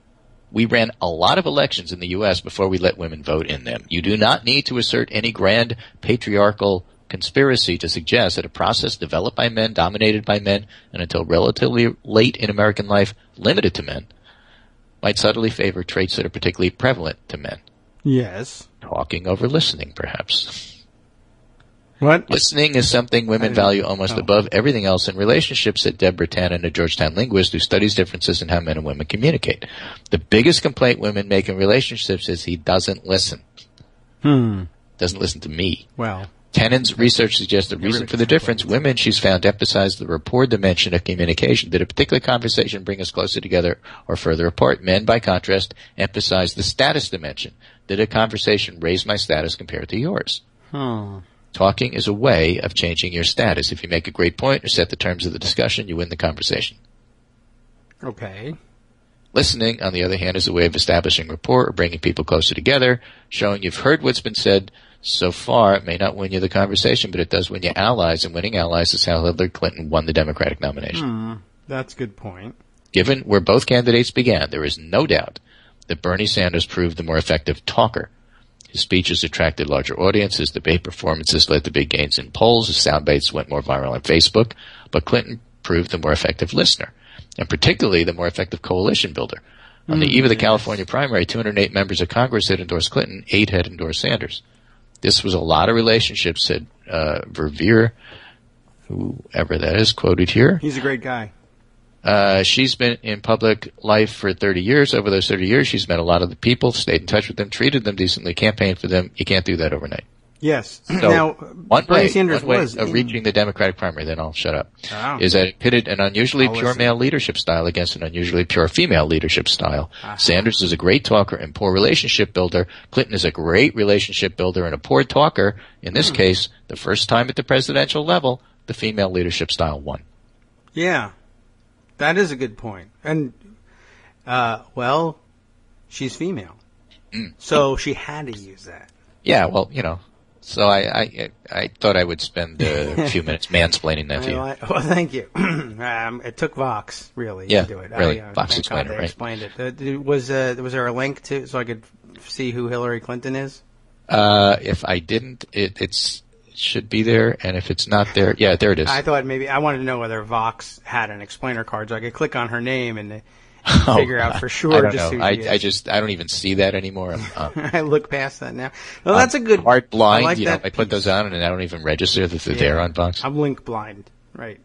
We ran a lot of elections in the U.S. before we let women vote in them. You do not need to assert any grand patriarchal conspiracy to suggest that a process developed by men, dominated by men, and until relatively late in American life, limited to men, might subtly favor traits that are particularly prevalent to men. Yes. Talking over listening, perhaps. What? Listening is something women value almost above everything else in relationships, said Deborah Tannen, a Georgetown linguist who studies differences in how men and women communicate. The biggest complaint women make in relationships is he doesn't listen. Doesn't listen to me. Well. Tannen's research suggests the reason for the difference. Women, she's found, emphasize the rapport dimension of communication. Did a particular conversation bring us closer together or further apart? Men, by contrast, emphasize the status dimension. Did a conversation raise my status compared to yours? Talking is a way of changing your status. If you make a great point or set the terms of the discussion, you win the conversation. Okay. Listening, on the other hand, is a way of establishing rapport or bringing people closer together, showing you've heard what's been said. So far, it may not win you the conversation, but it does win you allies, and winning allies is how Hillary Clinton won the Democratic nomination. That's a good point. Given where both candidates began, there is no doubt that Bernie Sanders proved the more effective talker. His speeches attracted larger audiences, debate performances led to big gains in polls, his sound bites went more viral on Facebook, but Clinton proved the more effective listener, and particularly the more effective coalition builder. On the eve of the California primary, 208 members of Congress had endorsed Clinton, 8 had endorsed Sanders. This was a lot of relationships, said Verveer, whoever that is, quoted here. He's a great guy. She's been in public life for 30 years. Over those 30 years, she's met a lot of the people, stayed in touch with them, treated them decently, campaigned for them. You can't do that overnight. Yes. So now, one way of reaching the Democratic primary, then I'll shut up, is that it pitted an unusually pure male leadership style against an unusually pure female leadership style. Sanders is a great talker and poor relationship builder. Clinton is a great relationship builder and a poor talker. In this case, the first time at the presidential level, the female leadership style won. Yeah. That is a good point. And, she's female. So she had to use that. Yeah, well, So I thought I would spend a few minutes mansplaining that to you. Well, thank you. It took Vox, really, to do it. Really. Vox explained it, right? Explained it. Was there a link to so I could see who Hillary Clinton is? If I didn't, it's should be there, and if it's not there, yeah, there it is. I thought maybe I wanted to know whether Vox had an explainer card so I could click on her name and figure out for sure. I don't just know. I don't even see that anymore. I look past that now. Well, that's a good. Part blind. I like that I put those on and I don't even register that they're there on Vox. I'm link blind, right?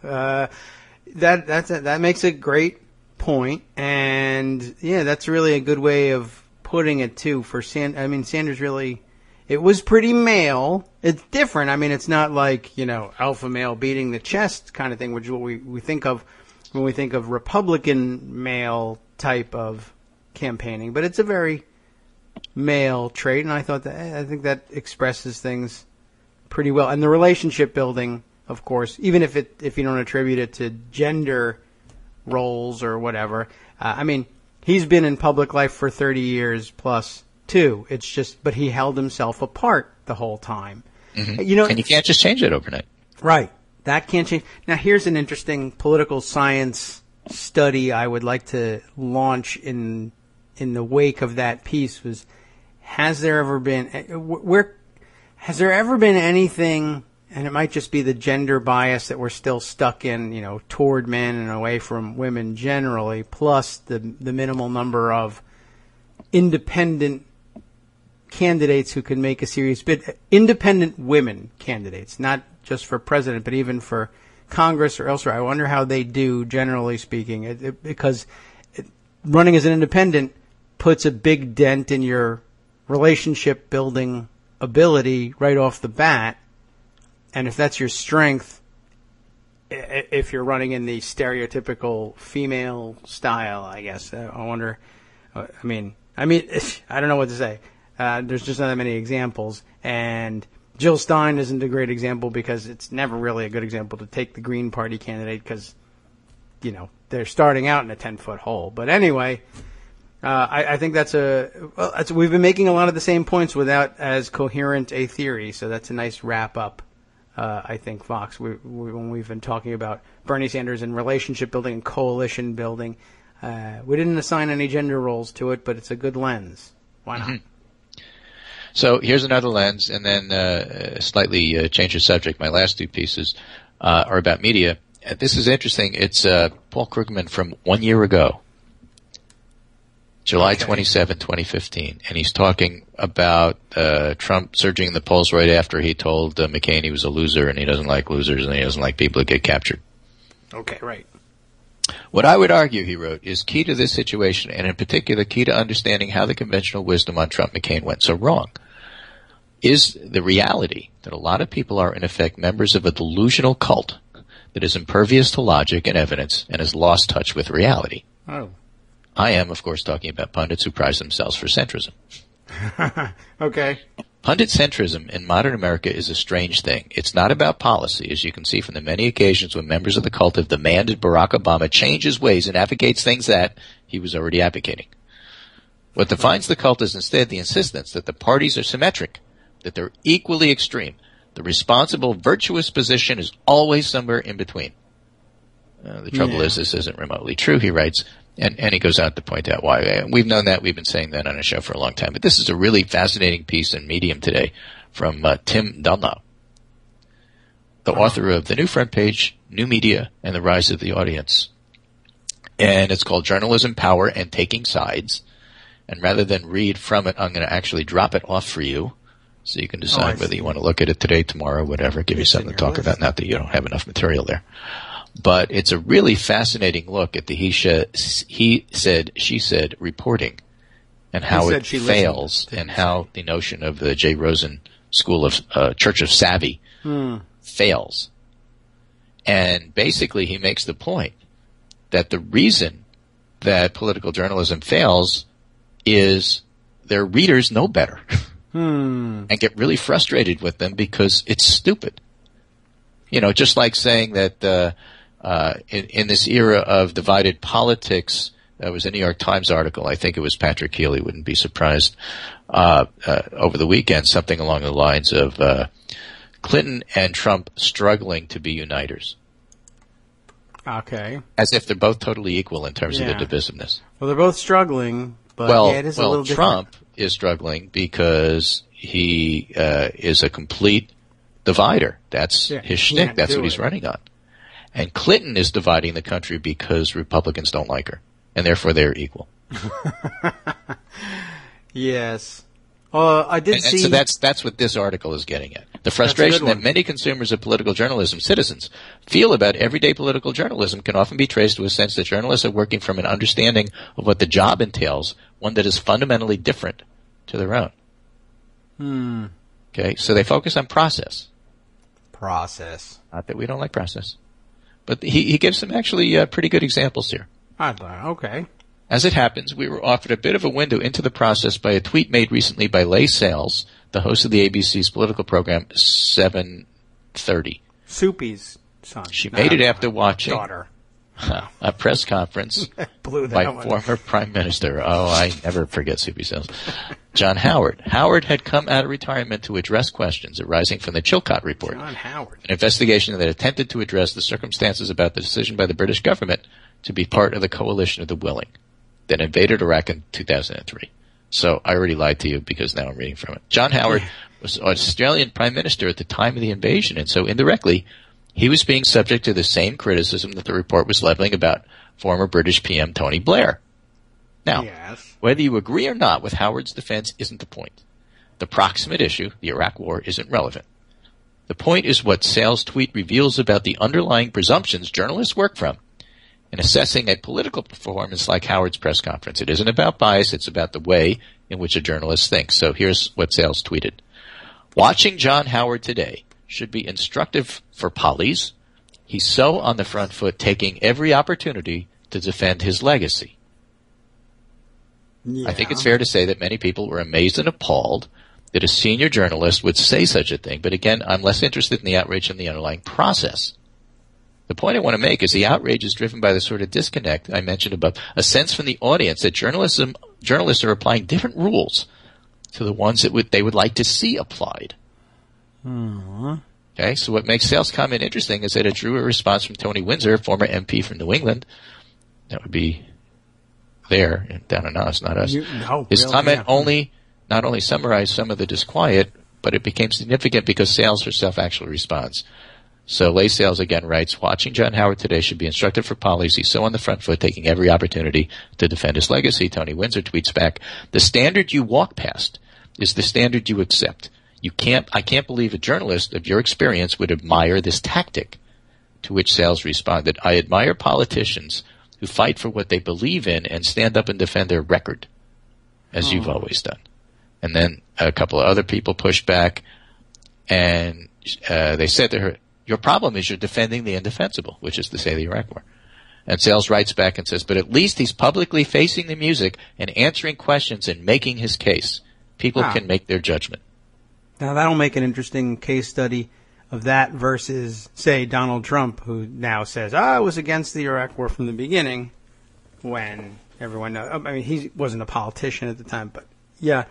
That makes a great point, and yeah, that's really a good way of putting it too. For Sanders really, it was pretty male. It's different. I mean, it's not like alpha male beating the chest kind of thing, which is what we think of when we think of Republican male type of campaigning. But it's a very male trait, and I think that expresses things pretty well. And the relationship building, of course, even if you don't attribute it to gender roles or whatever. He's been in public life for 30 years plus too. It's just, but he held himself apart the whole time. Mm-hmm. And you can't just change it overnight. Right. That can't change. Now, here's an interesting political science study I would like to launch in the wake of that piece was, has there ever been anything, and it might just be the gender bias that we're still stuck in, toward men and away from women generally, plus the minimal number of independent candidates who can make a serious bid. Independent women candidates, not just for president, but even for Congress or elsewhere. I wonder how they do, generally speaking, because running as an independent puts a big dent in your relationship building ability right off the bat. And if that's your strength, if you're running in the stereotypical female style, I guess, I wonder, I don't know what to say. There's just not that many examples. And Jill Stein isn't a great example because it's never really a good example to take the Green Party candidate because, they're starting out in a 10-foot hole. But anyway, I think we've been making a lot of the same points without as coherent a theory. So that's a nice wrap up. I think, Vox, when we've been talking about Bernie Sanders and relationship building and coalition building, we didn't assign any gender roles to it, but it's a good lens. Why not? Mm-hmm. So here's another lens, and then slightly change the subject. My last two pieces are about media. This is interesting. It's Paul Krugman from 1 year ago, July 27, 2015, and he's talking about Trump surging in the polls right after he told McCain he was a loser and he doesn't like losers and he doesn't like people who get captured. Okay, right. What I would argue, he wrote, is key to this situation, and in particular key to understanding how the conventional wisdom on Trump-McCain went so wrong, is the reality that a lot of people are in effect members of a delusional cult that is impervious to logic and evidence and has lost touch with reality. Oh. I am, of course, talking about pundits who prize themselves for centrism. Okay. Pundit centrism in modern America is a strange thing. It's not about policy, as you can see from the many occasions when members of the cult have demanded Barack Obama change his ways and advocates things that he was already advocating. What defines the cult is instead the insistence that the parties are symmetric, that they're equally extreme. The responsible, virtuous position is always somewhere in between. The trouble is this isn't remotely true, he writes. And he goes on to point out why. We've known that. We've been saying that on our show for a long time. But this is a really fascinating piece in Medium today from Tim Dunlop, the author of The New Front Page, New Media, and the Rise of the Audience. And it's called Journalism, Power, and Taking Sides. And rather than read from it, I'm going to actually drop it off for you so you can decide whether you want to look at it today, tomorrow, whatever. Give you something to talk about. Not that you don't have enough material there. But it's a really fascinating look at the he said, she said reporting and how it fails and how the notion of the J. Rosen School of Church of Savvy fails. And basically he makes the point that the reason that political journalism fails is their readers know better and get really frustrated with them because it's stupid. Just like saying that in this era of divided politics, there was a New York Times article, I think it was Patrick Healy, wouldn't be surprised, over the weekend, something along the lines of Clinton and Trump struggling to be uniters. Okay. As if they're both totally equal in terms of their divisiveness. Well, they're both struggling, but it is a little different. Trump is struggling because he is a complete divider. That's his shtick. Can't That's do what he's it. running on. And Clinton is dividing the country because Republicans don't like her, and therefore they're equal. Yes. I did see. So that's what this article is getting at. The frustration that many consumers of political journalism, citizens, feel about everyday political journalism can often be traced to a sense that journalists are working from an understanding of what the job entails, one that is fundamentally different to their own. Okay, so they focus on process. Process. Not that we don't like process. But he gives some actually pretty good examples here. Okay. As it happens, we were offered a bit of a window into the process by a tweet made recently by Leigh Sales, the host of the ABC's political program 730. Soupy's son. She made it after watching daughter. a press conference by former Prime Minister. Oh, I never forget Soupy Sales. John Howard. Howard had come out of retirement to address questions arising from the Chilcot Report. John Howard. An investigation that attempted to address the circumstances about the decision by the British government to be part of the coalition of the willing that invaded Iraq in 2003. So I already lied to you because now I'm reading from it. John Howard was Australian Prime Minister at the time of the invasion, and so indirectly he was being subject to the same criticism that the report was leveling about former British PM Tony Blair. Now, whether you agree or not with Howard's defense isn't the point. The proximate issue, the Iraq War, isn't relevant. The point is what Sales' tweet reveals about the underlying presumptions journalists work from in assessing a political performance like Howard's press conference. It isn't about bias, it's about the way in which a journalist thinks. So here's what Sales tweeted. Watching John Howard today should be instructive for Polly's. He's so on the front foot, taking every opportunity to defend his legacy. I think it's fair to say that many people were amazed and appalled that a senior journalist would say such a thing. But again, I'm less interested in the outrage than the underlying process. The point I want to make is the outrage is driven by the sort of disconnect I mentioned above, a sense from the audience that journalists are applying different rules to the ones that they would like to see applied. Okay, so what makes Sales' comment interesting is that it drew a response from Tony Windsor, former MP from New England. That would be there, down in us, not us. His comment not only summarized some of the disquiet, but it became significant because Sales herself actually responds. So Leigh Sales again writes, watching John Howard today should be instructive for Polly's. He's so on the front foot, taking every opportunity to defend his legacy. Tony Windsor tweets back, the standard you walk past is the standard you accept. I can't believe a journalist of your experience would admire this tactic. To which Sales responded, I admire politicians who fight for what they believe in and stand up and defend their record, as you've always done. And then a couple of other people pushed back, and they said to her, your problem is you're defending the indefensible, which is to say the Iraq War. And Sales writes back and says, but at least he's publicly facing the music and answering questions and making his case. People can make their judgment. Now that'll make an interesting case study of that versus, say, Donald Trump, who now says, I was against the Iraq War from the beginning, when everyone knows. I mean, he wasn't a politician at the time, but yeah.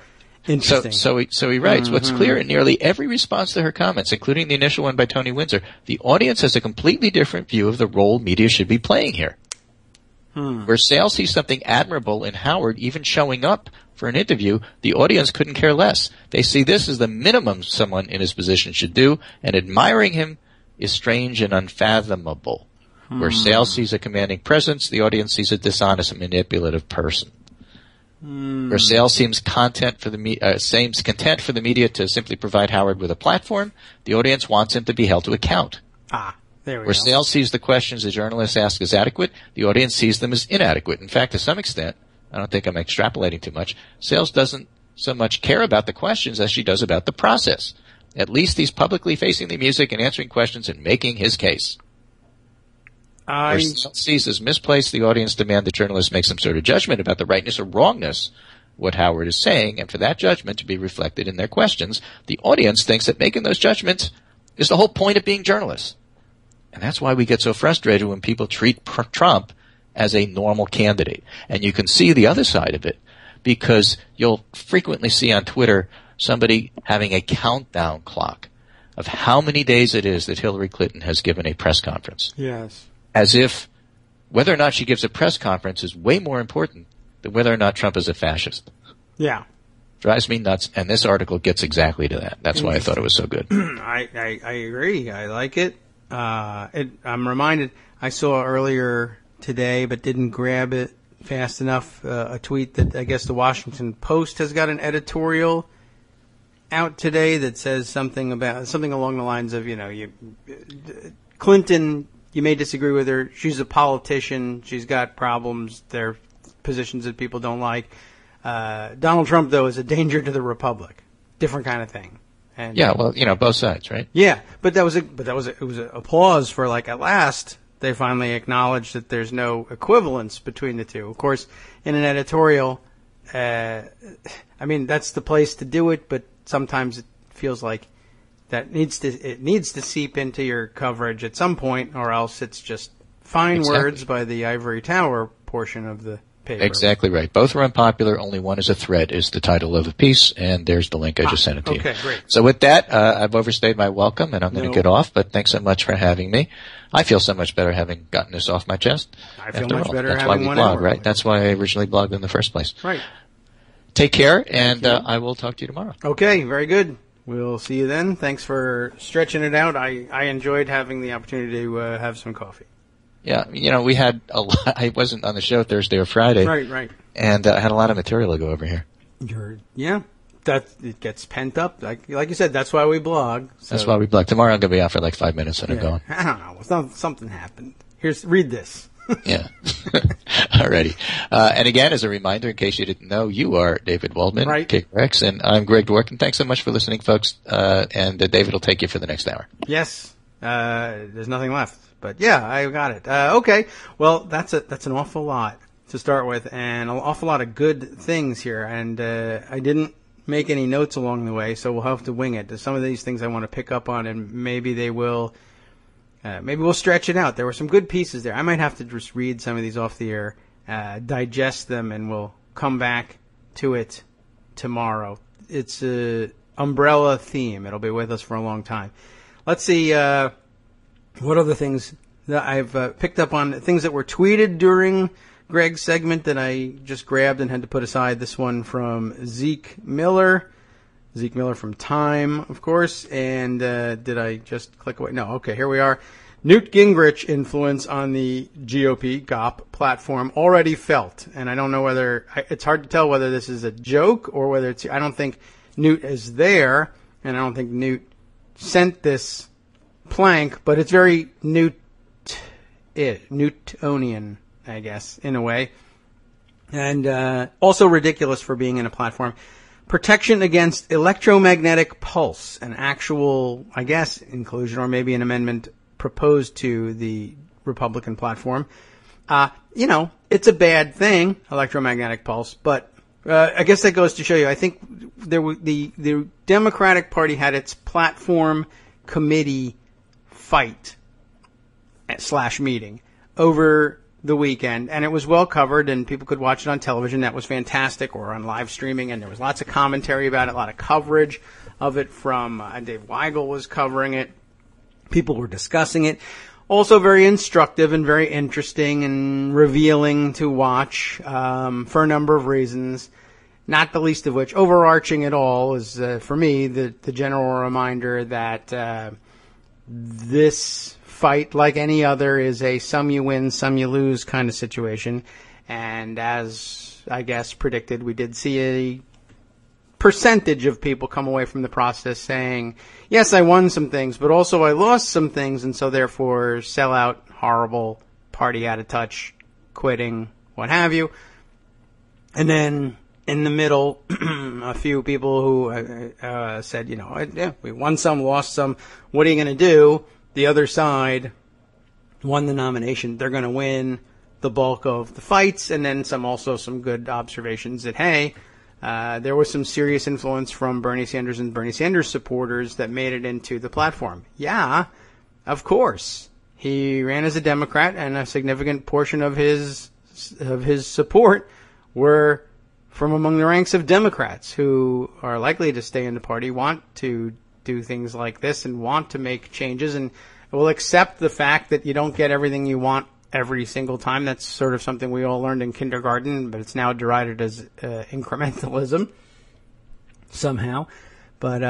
Interesting. So he writes, what's clear in nearly every response to her comments, including the initial one by Tony Windsor, the audience has a completely different view of the role media should be playing here. Where Sales sees something admirable in Howard even showing up for an interview, the audience couldn't care less. They see this as the minimum someone in his position should do, and admiring him is strange and unfathomable. Where Sales sees a commanding presence, the audience sees a dishonest and manipulative person. Where Sales seems content for the media to simply provide Howard with a platform, the audience wants him to be held to account. There we Where go. Sales sees the questions the journalists ask as adequate, the audience sees them as inadequate. In fact, to some extent, I don't think I'm extrapolating too much, Sales doesn't so much care about the questions as she does about the process. At least he's publicly facing the music and answering questions and making his case. Where Sales sees as misplaced, the audience demand the journalist make some sort of judgment about the rightness or wrongness of what Howard is saying, and for that judgment to be reflected in their questions, the audience thinks that making those judgments is the whole point of being journalists. And that's why we get so frustrated when people treat Trump as a normal candidate. And you can see the other side of it, because you'll frequently see on Twitter somebody having a countdown clock of how many days it is that Hillary Clinton has given a press conference. Yes. As if whether or not she gives a press conference is way more important than whether or not Trump is a fascist. Yeah. Drives me nuts, and this article gets exactly to that. That's why I thought it was so good. I agree. I like it. I'm reminded, I saw earlier today, but didn't grab it fast enough, a tweet that I guess the Washington Post has got an editorial out today that says something along the lines of, Clinton, you may disagree with her. She's a politician. She's got problems. There are positions that people don't like. Donald Trump, though, is a danger to the republic. Different kind of thing. And, yeah, well, both sides, right? Yeah, but it was a applause for, like, at last they finally acknowledged that there's no equivalence between the two. Of course, in an editorial, that's the place to do it, but sometimes it feels like that it needs to seep into your coverage at some point, or else it's just fine words by the ivory tower portion of the paper. Exactly right. Both are unpopular. Only one is a threat is the title of the piece, and there's the link I just sent it to you. Okay, great. So with that, I've overstayed my welcome, and I'm going to get off, but thanks so much for having me. I feel so much better having gotten this off my chest. I feel much better That's having why one blog, hour. right? That's why I originally blogged in the first place. Right. Take care, and I will talk to you tomorrow. Okay, very good. We'll see you then. Thanks for stretching it out. I enjoyed having the opportunity to have some coffee. Yeah, we had a lot. I wasn't on the show Thursday or Friday. Right. And I had a lot of material to go over here. That it gets pent up. Like you said, that's why we blog. So. That's why we blog. Tomorrow I'm going to be out for like 5 minutes and I'm going. I don't know. Something happened. Read this. Yeah. Alrighty. And again, as a reminder, in case you didn't know, you are David Waldman, right. Kagro, and I'm Greg Dworkin. Thanks so much for listening, folks. And David will take you for the next hour. Yes. There's nothing left. But yeah, I got it. Okay. Well, that's an awful lot to start with, and an awful lot of good things here. And I didn't make any notes along the way, so we'll have to wing it. There's some of these things I want to pick up on, and maybe they will. Maybe we'll stretch it out. There were some good pieces there. I might have to just read some of these off the air, digest them, and we'll come back to it tomorrow. It's an umbrella theme. It'll be with us for a long time. Let's see what other things that I've picked up on, things that were tweeted during Greg's segment that I just grabbed and had to put aside. This one from Zeke Miller from Time, of course. And did I just click away? No. Okay, here we are. Newt Gingrich influence on the GOP GOP platform already felt. And I don't know whether it's hard to tell whether this is a joke or whether it's. I don't think Newt is there, and I don't think Newt sent this plank, but it's very Newtonian, I guess, in a way. And also ridiculous for being in a platform. Protection against electromagnetic pulse, an actual, I guess, inclusion or maybe an amendment proposed to the Republican platform. It's a bad thing, electromagnetic pulse, but I guess that goes to show you, I think the Democratic Party had its platform committee fight / meeting over the weekend, and it was well covered, and people could watch it on television. That was fantastic, or on live streaming, and there was lots of commentary about it, a lot of coverage of it from Dave Weigel was covering it. People were discussing it. Also very instructive and very interesting and revealing to watch for a number of reasons, not the least of which, overarching it all, is for me the general reminder that this fight, like any other, is a some you win, some you lose kind of situation. And as I guess predicted, we did see a percentage of people come away from the process saying, yes, I won some things, but also I lost some things, and so therefore sell out, horrible, party out of touch, quitting, what have you. And then in the middle, a few people who said, we won some, lost some, what are you going to do? The other side won the nomination. They're going to win the bulk of the fights, and then some good observations that, hey, there was some serious influence from Bernie Sanders and Bernie Sanders supporters that made it into the platform. Yeah, of course. He ran as a Democrat, and a significant portion of his support were from among the ranks of Democrats who are likely to stay in the party, want to do things like this and want to make changes, and will accept the fact that you don't get everything you want every single time. That's sort of something we all learned in kindergarten, but it's now derided as incrementalism. somehow. But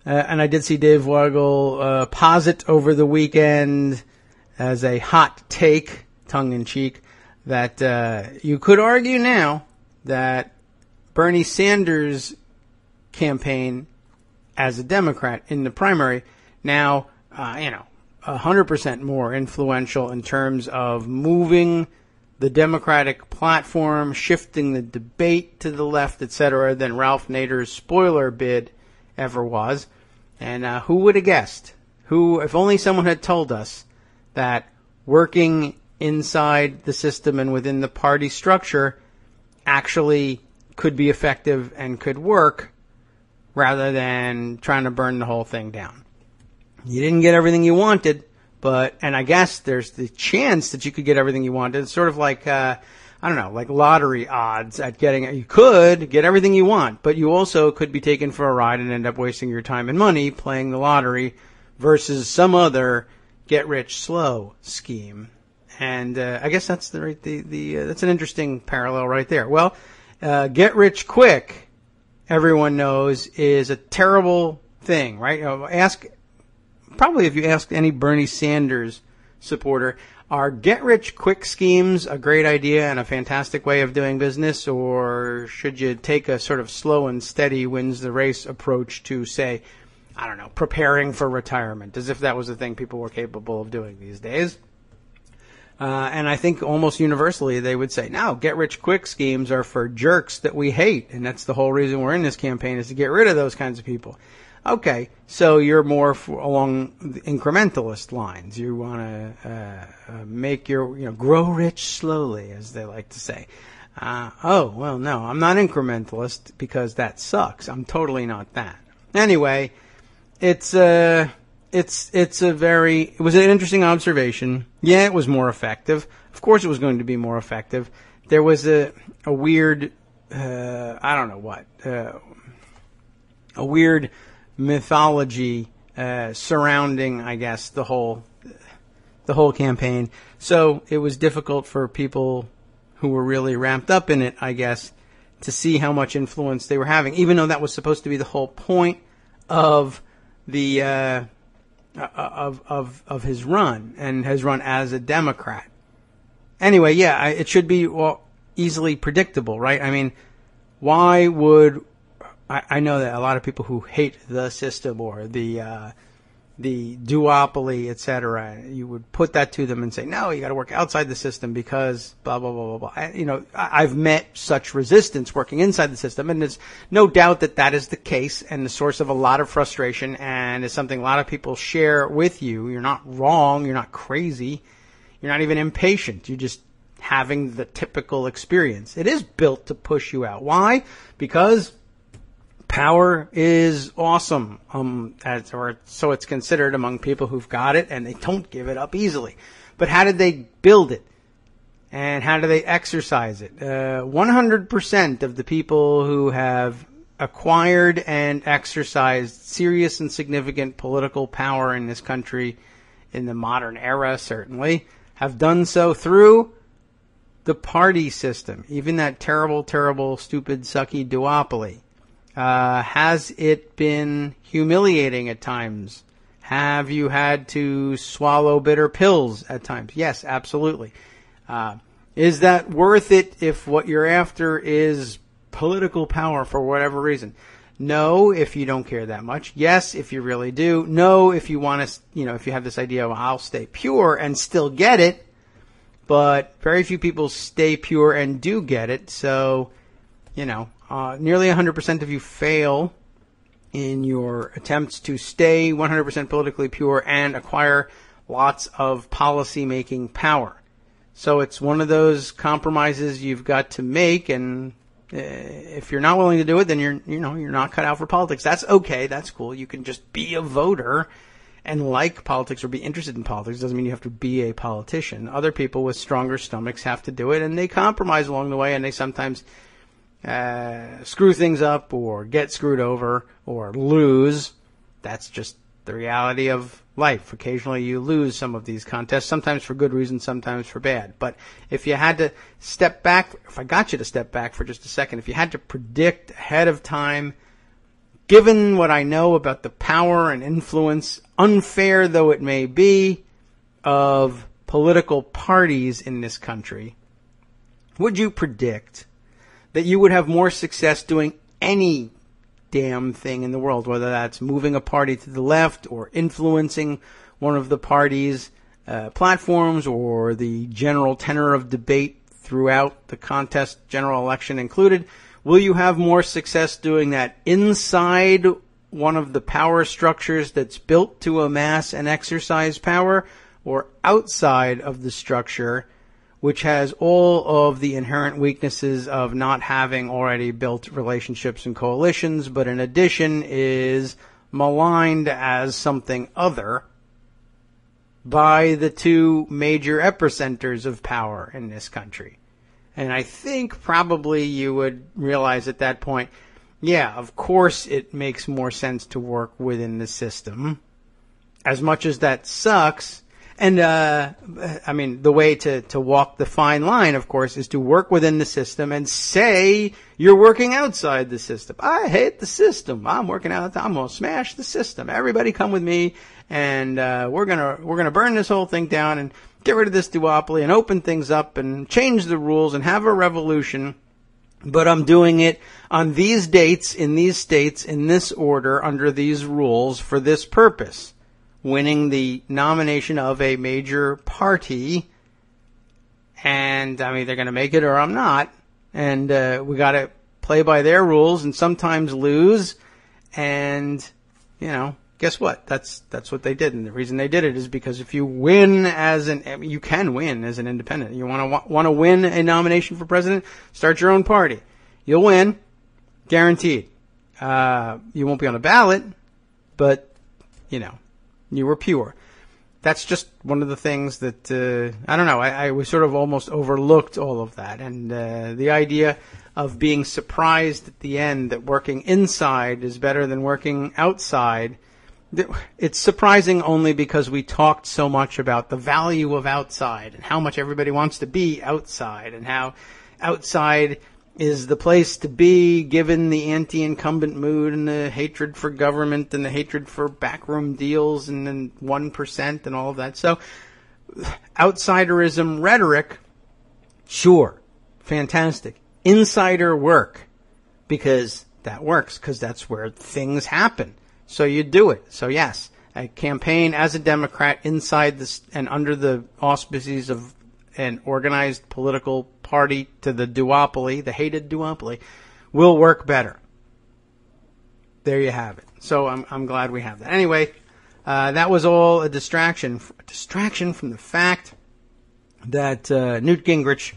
and I did see Dave Weigel posit over the weekend as a hot take, tongue-in-cheek, that you could argue now that Bernie Sanders' campaign as a Democrat in the primary now, 100% more influential in terms of moving the Democratic platform, shifting the debate to the left, etc., than Ralph Nader's spoiler bid ever was. And who would have guessed? If only someone had told us that working inside the system and within the party structure actually could be effective and could work rather than trying to burn the whole thing down. You didn't get everything you wanted, and I guess there's the chance that you could get everything you wanted. It's sort of like, like lottery odds at getting it. You could get everything you want, but you also could be taken for a ride and end up wasting your time and money playing the lottery versus some other get-rich-slow scheme. And I guess that's that's an interesting parallel right there. Well, get-rich-quick, everyone knows, is a terrible thing, right? Probably if you ask any Bernie Sanders supporter, are get-rich-quick schemes a great idea and a fantastic way of doing business, or should you take a sort of slow and steady wins-the-race approach to, say, preparing for retirement, as if that was a thing people were capable of doing these days? And I think almost universally they would say, no, get-rich-quick schemes are for jerks that we hate, and that's the whole reason we're in this campaign, is to get rid of those kinds of people. Okay, so you're more along the incrementalist lines. You want to make grow rich slowly, as they like to say. No, I'm not incrementalist because that sucks. I'm totally not that. Anyway, it was an interesting observation. Yeah, it was more effective. Of course, it was going to be more effective. There was a weird, a weird mythology surrounding, I guess, the whole campaign. So it was difficult for people who were really ramped up in it, I guess, to see how much influence they were having, even though that was supposed to be the whole point of the of his run, and his run as a Democrat. Anyway, yeah, it should be easily predictable, right? I mean, why would I know that a lot of people who hate the system or the duopoly, etc., you would put that to them and say, no, you got to work outside the system because blah, blah, blah, blah, blah. I've met such resistance working inside the system, and there's no doubt that is the case and the source of a lot of frustration, and is something a lot of people share with you. You're not wrong. You're not crazy. You're not even impatient. You're just having the typical experience. It is built to push you out. Why? Because power is awesome, or so it's considered among people who've got it, and they don't give it up easily. But how did they build it? And how do they exercise it? 100% of the people who have acquired and exercised serious and significant political power in this country, in the modern era certainly, have done so through the party system. Even that terrible, terrible, stupid, sucky duopoly. Has it been humiliating at times? Have you had to swallow bitter pills at times? Yes, absolutely. Is that worth it if what you're after is political power for whatever reason? No, if you don't care that much. Yes, if you really do. No, if you want to, if you have this idea of I'll stay pure and still get it. But very few people stay pure and do get it. So, nearly 100% of you fail in your attempts to stay 100% politically pure and acquire lots of policy-making power. So it's one of those compromises you've got to make, and if you're not willing to do it, then you're not cut out for politics. That's okay. That's cool. You can just be a voter and like politics or be interested in politics. It doesn't mean you have to be a politician. Other people with stronger stomachs have to do it, and they compromise along the way, and they sometimes screw things up or get screwed over or lose. That's just the reality of life. Occasionally you lose some of these contests, sometimes for good reasons, sometimes for bad. But if you had to step back, if I got you to step back for just a second, if you had to predict ahead of time given what I know about the power and influence, unfair though it may be, of political parties in this country, would you predict that you would have more success doing any damn thing in the world, whether that's moving a party to the left or influencing one of the party's platforms or the general tenor of debate throughout the contest, general election included? Will you have more success doing that inside one of the power structures that's built to amass and exercise power, or outside of the structure which has all of the inherent weaknesses of not having already built relationships and coalitions, but in addition is maligned as something other by the two major epicenters of power in this country? And I think probably you would realize at that point, yeah, of course it makes more sense to work within the system. As much as that sucks, and I mean, the way to walk the fine line, of course, is to work within the system and say you're working outside the system. I hate the system. I'm working out. I'm going to smash the system. Everybody come with me, and we're gonna burn this whole thing down and get rid of this duopoly and open things up and change the rules and have a revolution. But I'm doing it on these dates, in these states, in this order, under these rules, for this purpose. Winning the nomination of a major party, and I'm either going to make it or I'm not, and we got to play by their rules and sometimes lose, and guess what? That's what they did, and the reason they did it is because if you win you can win as an independent. You want to win a nomination for president, start your own party. You'll win, guaranteed. You won't be on the ballot, but you were pure. That's just one of the things that, I don't know, I was sort of almost overlooked all of that. And the idea of being surprised at the end that working inside is better than working outside, it's surprising only because we talked so much about the value of outside and how much everybody wants to be outside and how outside is the place to be given the anti-incumbent mood and the hatred for government and the hatred for backroom deals and then 1% and all of that. So outsiderism rhetoric, sure, fantastic. Insider work, because that works, because that's where things happen. So you do it. So yes, I campaign as a Democrat inside this and under the auspices of an organized political party to the duopoly, the hated duopoly, will work better. There you have it. So I'm glad we have that. Anyway, that was all a distraction from the fact that Newt Gingrich,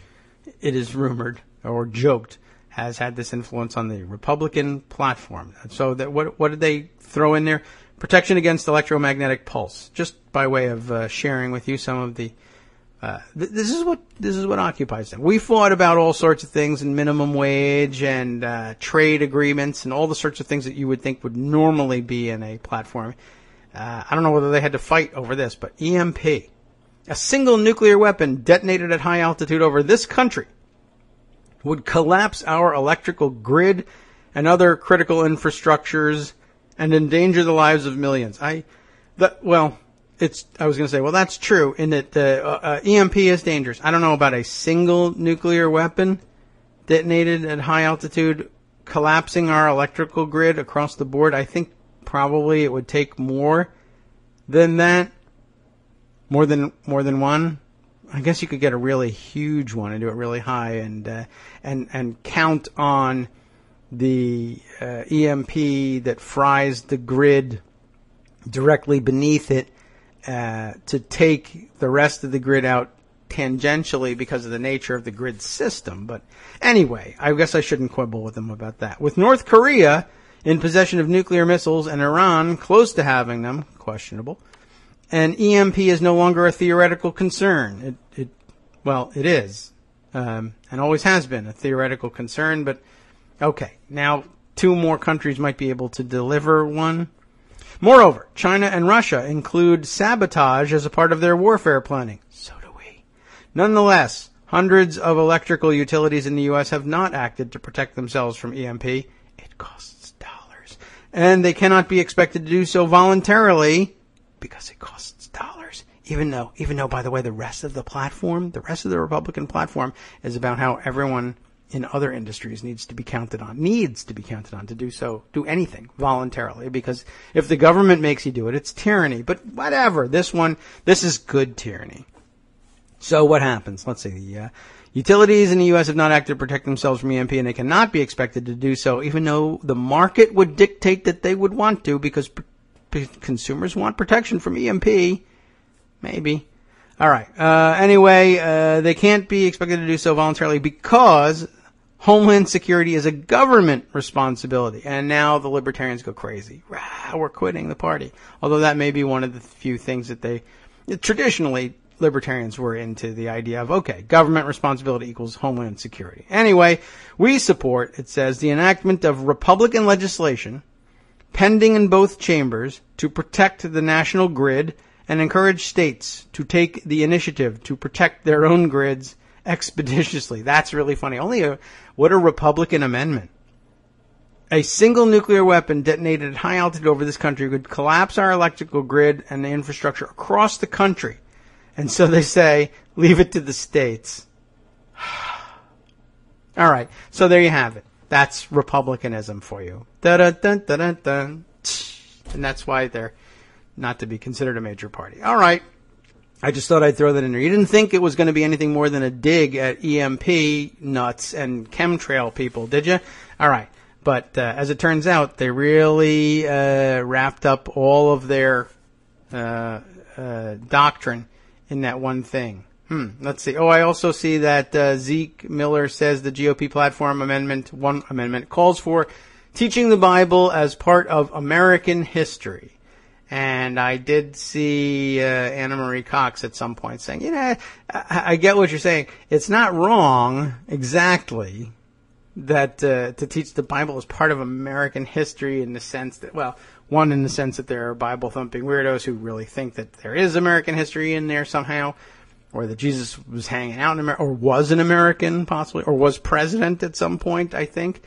it is rumored or joked, has had this influence on the Republican platform. So that what did they throw in there? Protection against electromagnetic pulse. Just by way of sharing with you some of the this is what occupies them. We fought about all sorts of things, and minimum wage and trade agreements and all the sorts of things that you would think would normally be in a platform. I don't know whether they had to fight over this, but EMP, a single nuclear weapon detonated at high altitude over this country, would collapse our electrical grid and other critical infrastructures and endanger the lives of millions. I was going to say, well, that's true in that EMP is dangerous. I don't know about a single nuclear weapon detonated at high altitude collapsing our electrical grid across the board. I think probably it would take more than that, more than one. I guess you could get a really huge one and do it really high and count on the EMP that fries the grid directly beneath it to take the rest of the grid out tangentially because of the nature of the grid system. But anyway, I guess I shouldn't quibble with them about that. With North Korea in possession of nuclear missiles and Iran close to having them, questionable, and EMP is no longer a theoretical concern. It is, and always has been a theoretical concern, but okay, now 2 more countries might be able to deliver one. Moreover, China and Russia include sabotage as a part of their warfare planning. So do we. Nonetheless, hundreds of electrical utilities in the U.S. have not acted to protect themselves from EMP. It costs dollars. and they cannot be expected to do so voluntarily because it costs dollars. Even though, by the way, the rest of the Republican platform is about how everyone in other industries needs to be counted on to do anything voluntarily, because if the government makes you do it, it's tyranny. But whatever, this is good tyranny. So what happens? Let's see. The utilities in the U.S. have not acted to protect themselves from EMP, and they cannot be expected to do so, even though the market would dictate that they would want to, because consumers want protection from EMP. Maybe. All right. Anyway, they can't be expected to do so voluntarily because Homeland Security is a government responsibility. And now the libertarians go crazy. We're quitting the party. Although that may be one of the few things that traditionally, libertarians were into the idea of, okay, government responsibility equals Homeland Security. Anyway, we support, it says, the enactment of Republican legislation pending in both chambers to protect the national grid and encourage states to take the initiative to protect their own grids expeditiously. That's really funny. What a Republican amendment. A single nuclear weapon detonated at high altitude over this country could collapse our electrical grid and the infrastructure across the country. And so they say, leave it to the states. All right. So there you have it. That's Republicanism for you. And that's why they're not to be considered a major party. All right. I just thought I'd throw that in there. You didn't think it was going to be anything more than a dig at EMP nuts and chemtrail people, did you? All right. But as it turns out, they really wrapped up all of their doctrine in that one thing. Let's see. Oh, I also see that Zeke Miller says the GOP platform one amendment calls for teaching the Bible as part of American history. And I did see Anna Marie Cox at some point saying, I get what you're saying. It's not wrong exactly that to teach the Bible as part of American history in the sense that, in the sense that there are Bible-thumping weirdos who really think that there is American history in there somehow, or that Jesus was hanging out in America, or was an American possibly, or was president at some point, I think.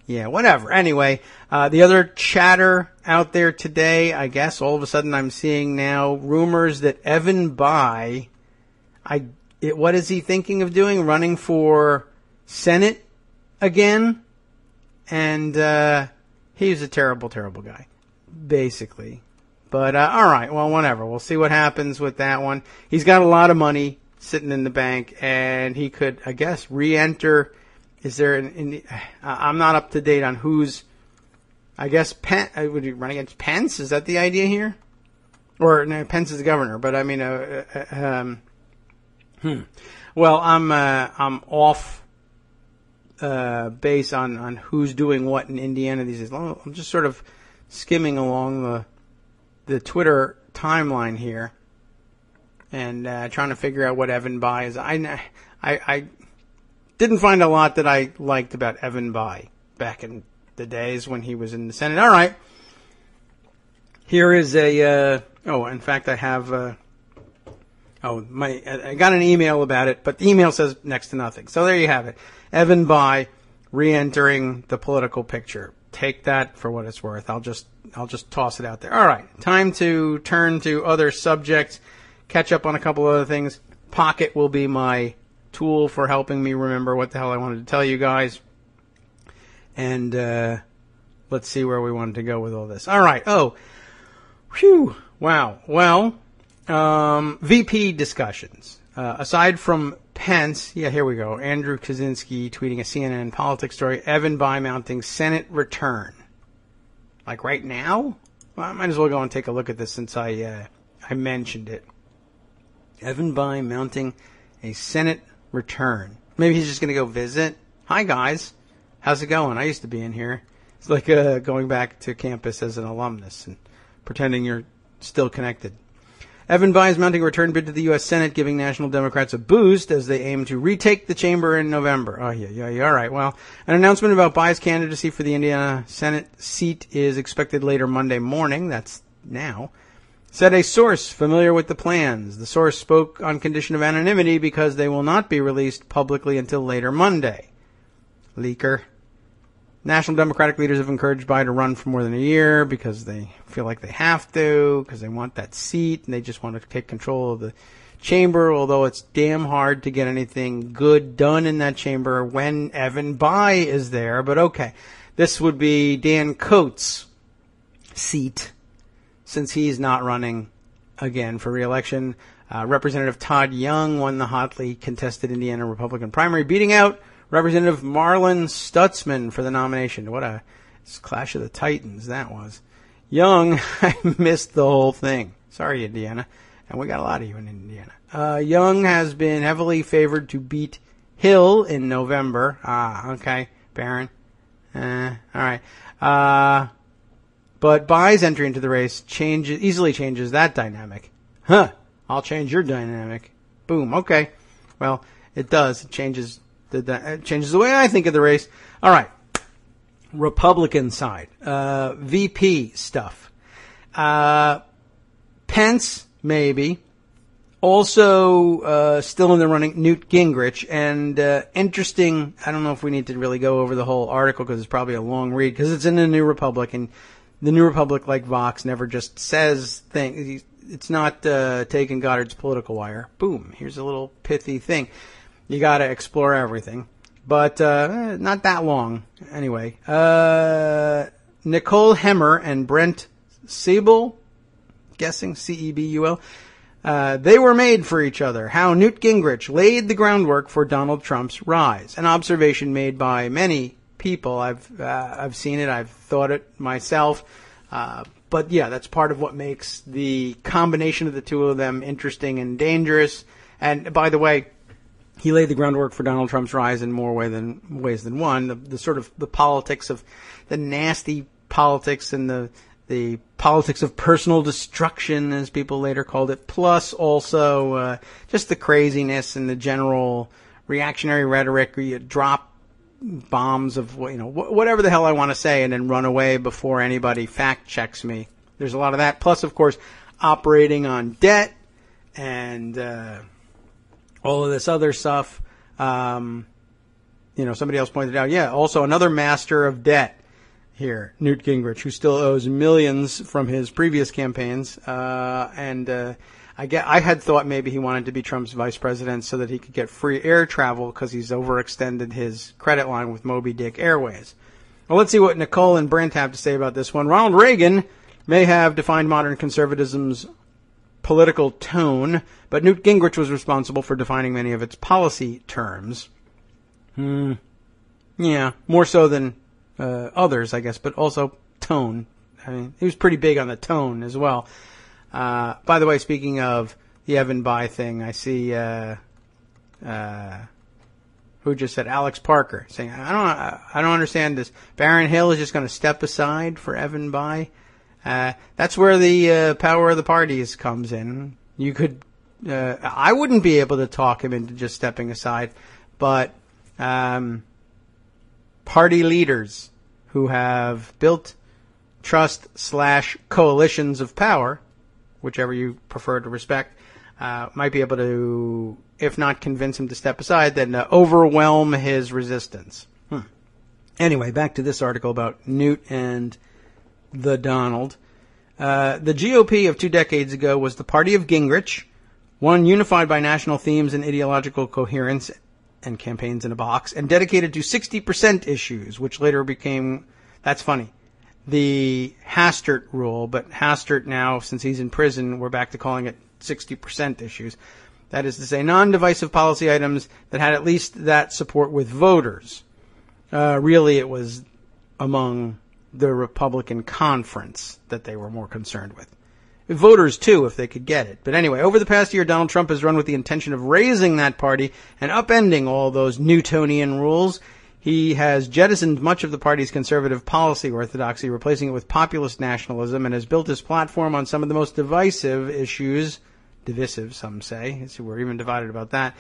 Yeah, whatever. Anyway, the other chatter out there today, I guess all of a sudden I'm seeing now rumors that Evan Bayh, what is he thinking of doing? Running for Senate again? And he's a terrible, terrible guy, basically. But all right, well, whatever. We'll see what happens with that one. He's got a lot of money sitting in the bank, and he could, I guess, re-enter. Is there I'm not up to date on who's, I guess, would he run against Pence? Is that the idea here? Or, no, Pence is the governor, but I mean, Well, I'm off, base on who's doing what in Indiana these days. I'm just sort of skimming along the Twitter timeline here and, trying to figure out what Evan Bayh is. I didn't find a lot that I liked about Evan Bayh back in the days when he was in the Senate. All right. Here is in fact, I have, I got an email about it, but the email says next to nothing. So there you have it. Evan Bayh re-entering the political picture. Take that for what it's worth. I'll just toss it out there. All right. Time to turn to other subjects, catch up on a couple other things. Pocket will be my tool for helping me remember what the hell I wanted to tell you guys. And let's see where we wanted to go with all this. All right. Oh, whew. Wow. Well, VP discussions. Aside from Pence, here we go. Andrew Kaczynski tweeting a CNN politics story. Evan Bayh mounting Senate return. Like right now? Well, I might as well go and take a look at this since I mentioned it. Evan Bayh mounting a Senate return. Maybe he's just going to go visit. Hi, guys. How's it going? I used to be in here. It's like going back to campus as an alumnus and pretending you're still connected. Evan Bayh is mounting a return bid to the U.S. Senate, giving National Democrats a boost as they aim to retake the chamber in November. Oh, yeah. All right. Well, an announcement about Bayh's candidacy for the Indiana Senate seat is expected later Monday morning. That's now. Said a source familiar with the plans. The source spoke on condition of anonymity because they will not be released publicly until later Monday. Leaker. National Democratic leaders have encouraged Biden to run for more than a year because they feel like they have to, because they want that seat, and they just want to take control of the chamber, although it's damn hard to get anything good done in that chamber when Evan Bayh is there. But okay, this would be Dan Coates' seat, since he's not running again for re-election. Representative Todd Young won the hotly contested Indiana Republican primary, beating out Representative Marlon Stutzman for the nomination. What a clash of the titans that was. Young, I missed the whole thing. Sorry, Indiana. And we got a lot of you in Indiana. Young has been heavily favored to beat Hill in November. Okay, Barron. All right. But Bayh's entry into the race easily changes that dynamic. I'll change your dynamic. Boom. Okay. Well, it does. It changes the way I think of the race. All right. Republican side. VP stuff. Pence, maybe. Also, still in the running, Newt Gingrich. And, interesting, I don't know if we need to really go over the whole article because it's probably a long read because it's in the New Republic, and the New Republic, like Vox, never just says things. It's not, taking Goddard's political wire. Boom. Here's a little pithy thing. You gotta explore everything. But, not that long. Anyway, Nicole Hemmer and Brent Siebel, guessing C-E-B-U-L, they were made for each other. How Newt Gingrich laid the groundwork for Donald Trump's rise. An observation made by many people. I've seen it. I've thought it myself. But yeah, that's part of what makes the combination of the two of them interesting and dangerous. And by the way, he laid the groundwork for Donald Trump's rise in more ways than one. The sort of the politics of the nasty politics and the politics of personal destruction, as people later called it, plus also just the craziness and the general reactionary rhetoric where you drop bombs of, whatever the hell I want to say and then run away before anybody fact checks me. There's a lot of that. Plus, of course, operating on debt and all of this other stuff. Somebody else pointed out, also another master of debt here, Newt Gingrich, who still owes millions from his previous campaigns. I had thought maybe he wanted to be Trump's vice president so that he could get free air travel because he's overextended his credit line with Moby Dick Airways. Well, let's see what Nicole and Brent have to say about this one. Ronald Reagan may have defined modern conservatism's political tone, but Newt Gingrich was responsible for defining many of its policy terms. Yeah, more so than others, I guess, but also tone. I mean, he was pretty big on the tone as well. By the way, speaking of the Evan Bayh thing, I see who just said Alex Parker saying, I don't understand this. Barron Hill is just going to step aside for Evan Bayh. That's where the power of the parties comes in. You could, I wouldn't be able to talk him into just stepping aside, but party leaders who have built trust/coalitions of power, whichever you prefer to respect, might be able to, if not convince him to step aside, then overwhelm his resistance. Anyway, back to this article about Newt and the Donald. The GOP of 2 decades ago was the party of Gingrich, one unified by national themes and ideological coherence and campaigns in a box, and dedicated to 60% issues, which later became, that's funny, the Hastert rule, but Hastert now, since he's in prison, we're back to calling it 60% issues. That is to say, non-divisive policy items that had at least that support with voters. Really, it was among the Republican conference that they were more concerned with. Voters, too, if they could get it. But anyway, over the past year, Donald Trump has run with the intention of raising that party and upending all those Newtonian rules. He has jettisoned much of the party's conservative policy orthodoxy, replacing it with populist nationalism, and has built his platform on some of the most divisive issues, divisive, some say, so we're even divided about that,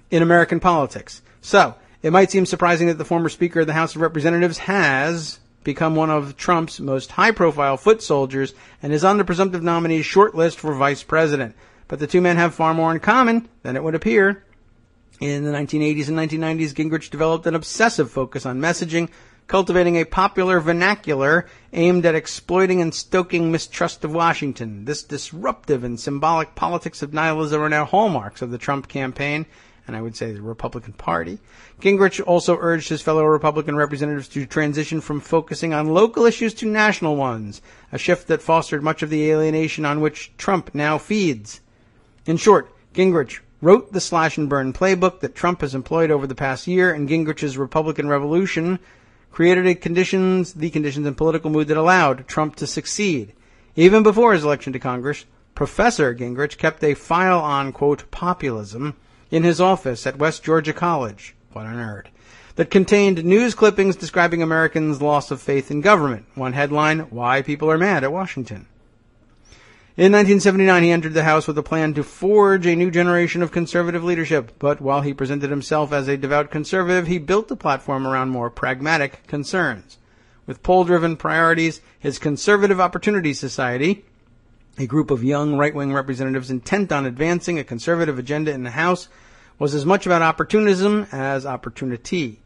in American politics. So, it might seem surprising that the former Speaker of the House of Representatives has become one of Trump's most high-profile foot soldiers and is on the presumptive nominee's short list for vice president. But the two men have far more in common than it would appear. In the 1980s and 1990s, Gingrich developed an obsessive focus on messaging, cultivating a popular vernacular aimed at exploiting and stoking mistrust of Washington. This disruptive and symbolic politics of nihilism are now hallmarks of the Trump campaign, and I would say the Republican Party. Gingrich also urged his fellow Republican representatives to transition from focusing on local issues to national ones, a shift that fostered much of the alienation on which Trump now feeds. In short, Gingrich wrote the slash-and-burn playbook that Trump has employed over the past year, and Gingrich's Republican Revolution created the conditions and political mood that allowed Trump to succeed. Even before his election to Congress, Professor Gingrich kept a file on, quote, populism in his office at West Georgia College, what a nerd, that contained news clippings describing Americans' loss of faith in government. One headline, Why People Are Mad at Washington. In 1979, he entered the House with a plan to forge a new generation of conservative leadership, but while he presented himself as a devout conservative, he built the platform around more pragmatic concerns. With poll-driven priorities, his Conservative Opportunity Society, a group of young right-wing representatives intent on advancing a conservative agenda in the House, was as much about opportunism as opportunity.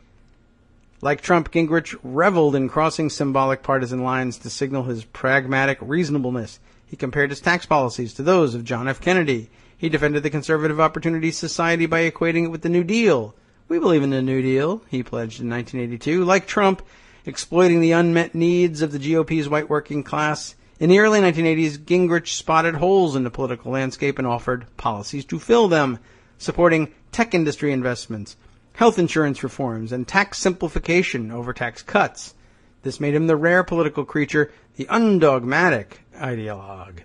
Like Trump, Gingrich reveled in crossing symbolic partisan lines to signal his pragmatic reasonableness. He compared his tax policies to those of John F. Kennedy. He defended the Conservative Opportunity Society by equating it with the New Deal. We believe in the New Deal, he pledged in 1982. Like Trump, exploiting the unmet needs of the GOP's white working class. In the early 1980s, Gingrich spotted holes in the political landscape and offered policies to fill them, supporting tech industry investments, health insurance reforms, and tax simplification over tax cuts. This made him the rare political creature, the undogmatic ideologue.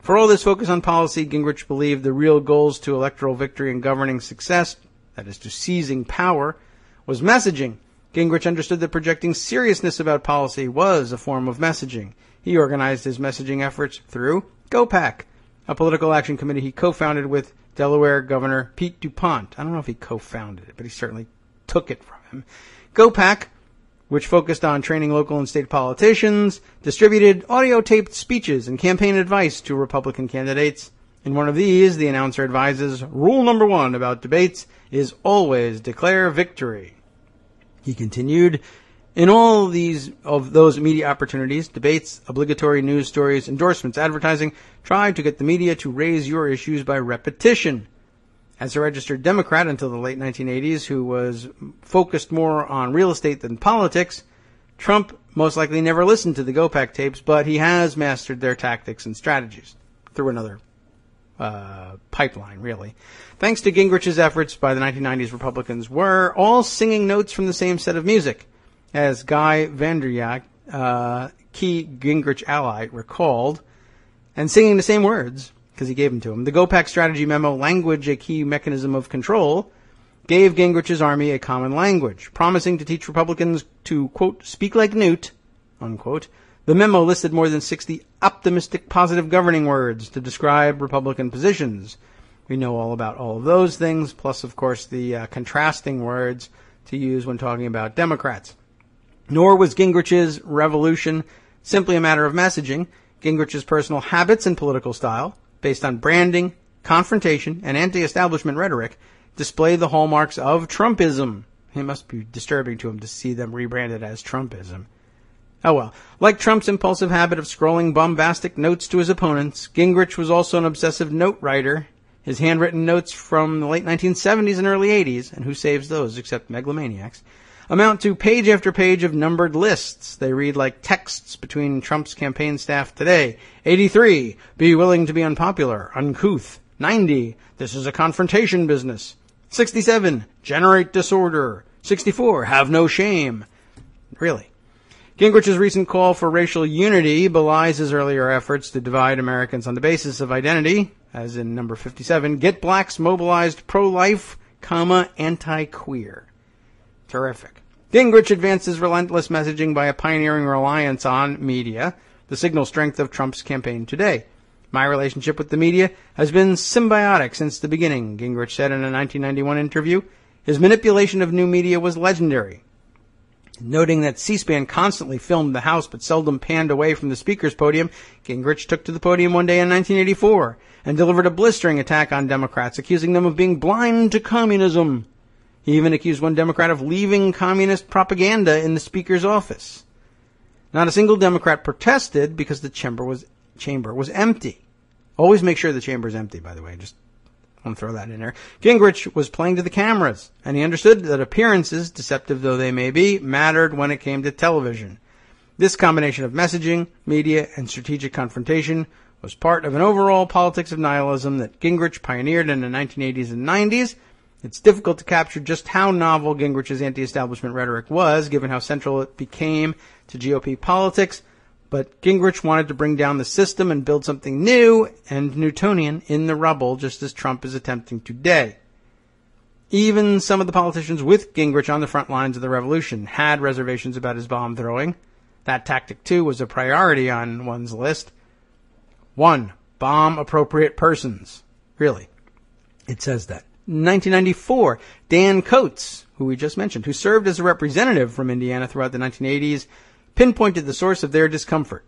For all this focus on policy, Gingrich believed the real goals to electoral victory and governing success, that is to seizing power, was messaging. Gingrich understood that projecting seriousness about policy was a form of messaging. He organized his messaging efforts through GOPAC, a political action committee he co-founded with Delaware Governor Pete DuPont. I don't know if he co-founded it, but he certainly took it from him. GOPAC, which focused on training local and state politicians, distributed audio-taped speeches and campaign advice to Republican candidates. In one of these, the announcer advises, rule number 1 about debates is always declare victory. He continued, in all of those media opportunities, debates, obligatory news stories, endorsements, advertising, try to get the media to raise your issues by repetition. As a registered Democrat until the late 1980s, who was focused more on real estate than politics, Trump most likely never listened to the GOPAC tapes, but he has mastered their tactics and strategies through another pipeline, really. Thanks to Gingrich's efforts, by the 1990s, Republicans were all singing notes from the same set of music. As Guy Vanderyak, key Gingrich ally, recalled, and singing the same words, because he gave them to him. The GOPAC strategy memo, Language, a Key Mechanism of Control, gave Gingrich's army a common language, promising to teach Republicans to, quote, speak like Newt, unquote. The memo listed more than 60 optimistic, positive governing words to describe Republican positions. We know all about all of those things, plus, of course, the contrasting words to use when talking about Democrats. Nor was Gingrich's revolution simply a matter of messaging. Gingrich's personal habits and political style, based on branding, confrontation, and anti-establishment rhetoric, display the hallmarks of Trumpism. It must be disturbing to him to see them rebranded as Trumpism. Oh well. Like Trump's impulsive habit of scrolling bombastic notes to his opponents, Gingrich was also an obsessive note writer. His handwritten notes from the late 1970s and early 80s, and who saves those except megalomaniacs, amount to page after page of numbered lists. They read like texts between Trump's campaign staff today. 83, be willing to be unpopular, uncouth. 90, this is a confrontation business. 67, generate disorder. 64, have no shame. Really. Gingrich's recent call for racial unity belies his earlier efforts to divide Americans on the basis of identity, as in number 57, get blacks mobilized pro-life, anti-queer. Terrific. Gingrich advanced his relentless messaging by a pioneering reliance on media, the signal strength of Trump's campaign today. My relationship with the media has been symbiotic since the beginning, Gingrich said in a 1991 interview. His manipulation of new media was legendary. Noting that C-SPAN constantly filmed the House but seldom panned away from the speaker's podium, Gingrich took to the podium one day in 1984 and delivered a blistering attack on Democrats, accusing them of being blind to communism. He even accused one Democrat of leaving communist propaganda in the Speaker's office. Not a single Democrat protested because the chamber was empty. Always make sure the chamber is empty, by the way. Just want to throw that in there. Gingrich was playing to the cameras, and he understood that appearances, deceptive though they may be, mattered when it came to television. This combination of messaging, media, and strategic confrontation was part of an overall politics of nihilism that Gingrich pioneered in the 1980s and 90s. It's difficult to capture just how novel Gingrich's anti-establishment rhetoric was, given how central it became to GOP politics, but Gingrich wanted to bring down the system and build something new and Newtonian in the rubble, just as Trump is attempting today. Even some of the politicians with Gingrich on the front lines of the revolution had reservations about his bomb throwing. That tactic, too, was a priority on one's list. 1. Bomb-appropriate persons. Really. It says that. In 1994, Dan Coates, who we just mentioned, who served as a representative from Indiana throughout the 1980s, pinpointed the source of their discomfort.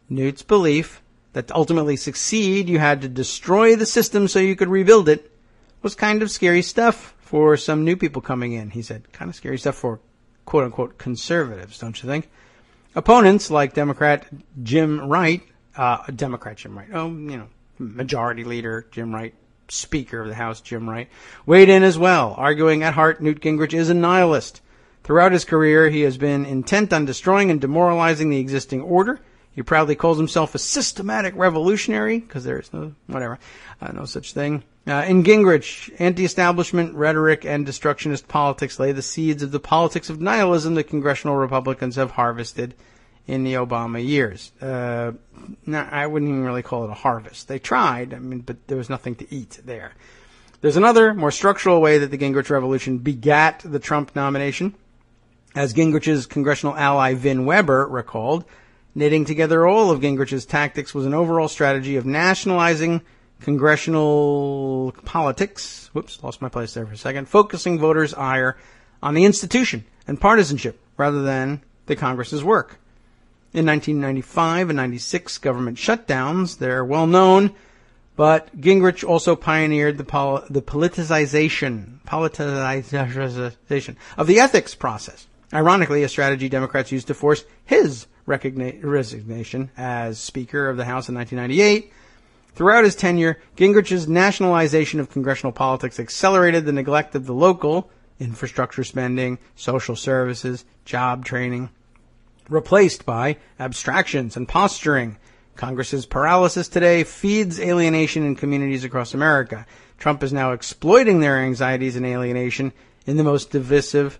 Newt's belief that to ultimately succeed, you had to destroy the system so you could rebuild it was kind of scary stuff for some new people coming in, he said. Kind of scary stuff for quote-unquote conservatives, don't you think? Opponents like Democrat Jim Wright, Majority Leader Jim Wright, Speaker of the House Jim Wright, weighed in as well, arguing at heart Newt Gingrich is a nihilist. Throughout his career, he has been intent on destroying and demoralizing the existing order. He proudly calls himself a systematic revolutionary, because there is no such thing. In Gingrich, anti-establishment rhetoric and destructionist politics lay the seeds of the politics of nihilism that congressional Republicans have harvested in the Obama years. I wouldn't even really call it a harvest. They tried, but there was nothing to eat there. There's another, more structural way that the Gingrich Revolution begat the Trump nomination. As Gingrich's congressional ally Vin Weber recalled, knitting together all of Gingrich's tactics was an overall strategy of nationalizing congressional politics. Whoops, lost my place there for a second. Focusing voters' ire on the institution and partisanship rather than the Congress's work. In 1995 and 96 government shutdowns, they're well known, but Gingrich also pioneered the politicization of the ethics process. Ironically, a strategy Democrats used to force his resignation as Speaker of the House in 1998. Throughout his tenure, Gingrich's nationalization of congressional politics accelerated the neglect of the local, infrastructure spending, social services, job training, replaced by abstractions and posturing. Congress's paralysis today feeds alienation in communities across America. Trump is now exploiting their anxieties and alienation in the most divisive,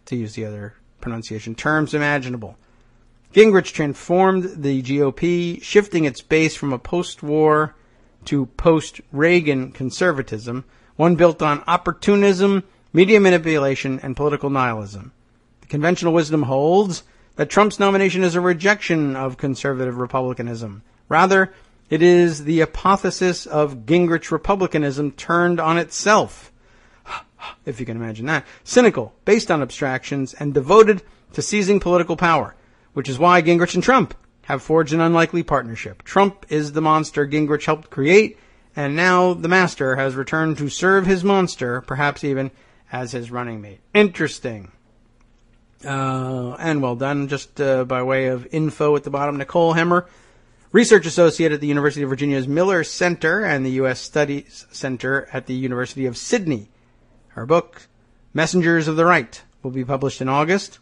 to use the other pronunciation, terms imaginable. Gingrich transformed the GOP, shifting its base from a post-war to post-Reagan conservatism, one built on opportunism, media manipulation, and political nihilism. The conventional wisdom holds that Trump's nomination is a rejection of conservative republicanism. Rather, it is the apotheosis of Gingrich republicanism turned on itself. If you can imagine that. Cynical, based on abstractions, and devoted to seizing political power, which is why Gingrich and Trump have forged an unlikely partnership. Trump is the monster Gingrich helped create, and now the master has returned to serve his monster, perhaps even as his running mate. Interesting. And well done. Just by way of info at the bottom, Nicole Hemmer, Research Associate at the University of Virginia's Miller Center and the U.S. Studies Center at the University of Sydney. Her book, Messengers of the Right, will be published in August.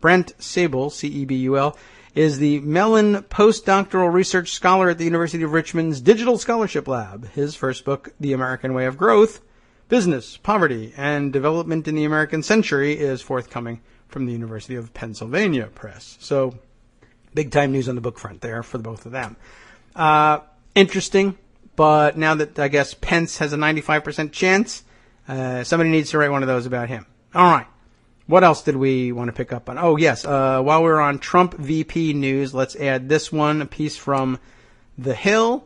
Brent Sabel, C-E-B-U-L, is the Mellon Postdoctoral Research Scholar at the University of Richmond's Digital Scholarship Lab. His first book, The American Way of Growth, Business, Poverty, and Development in the American Century, is forthcoming from the University of Pennsylvania Press. So, big-time news on the book front there for the both of them. Interesting, but now that, I guess, Pence has a 95% chance, somebody needs to write one of those about him. All right. What else did we want to pick up on? Oh, yes. While we're on Trump VP news, let's add this one, a piece from The Hill.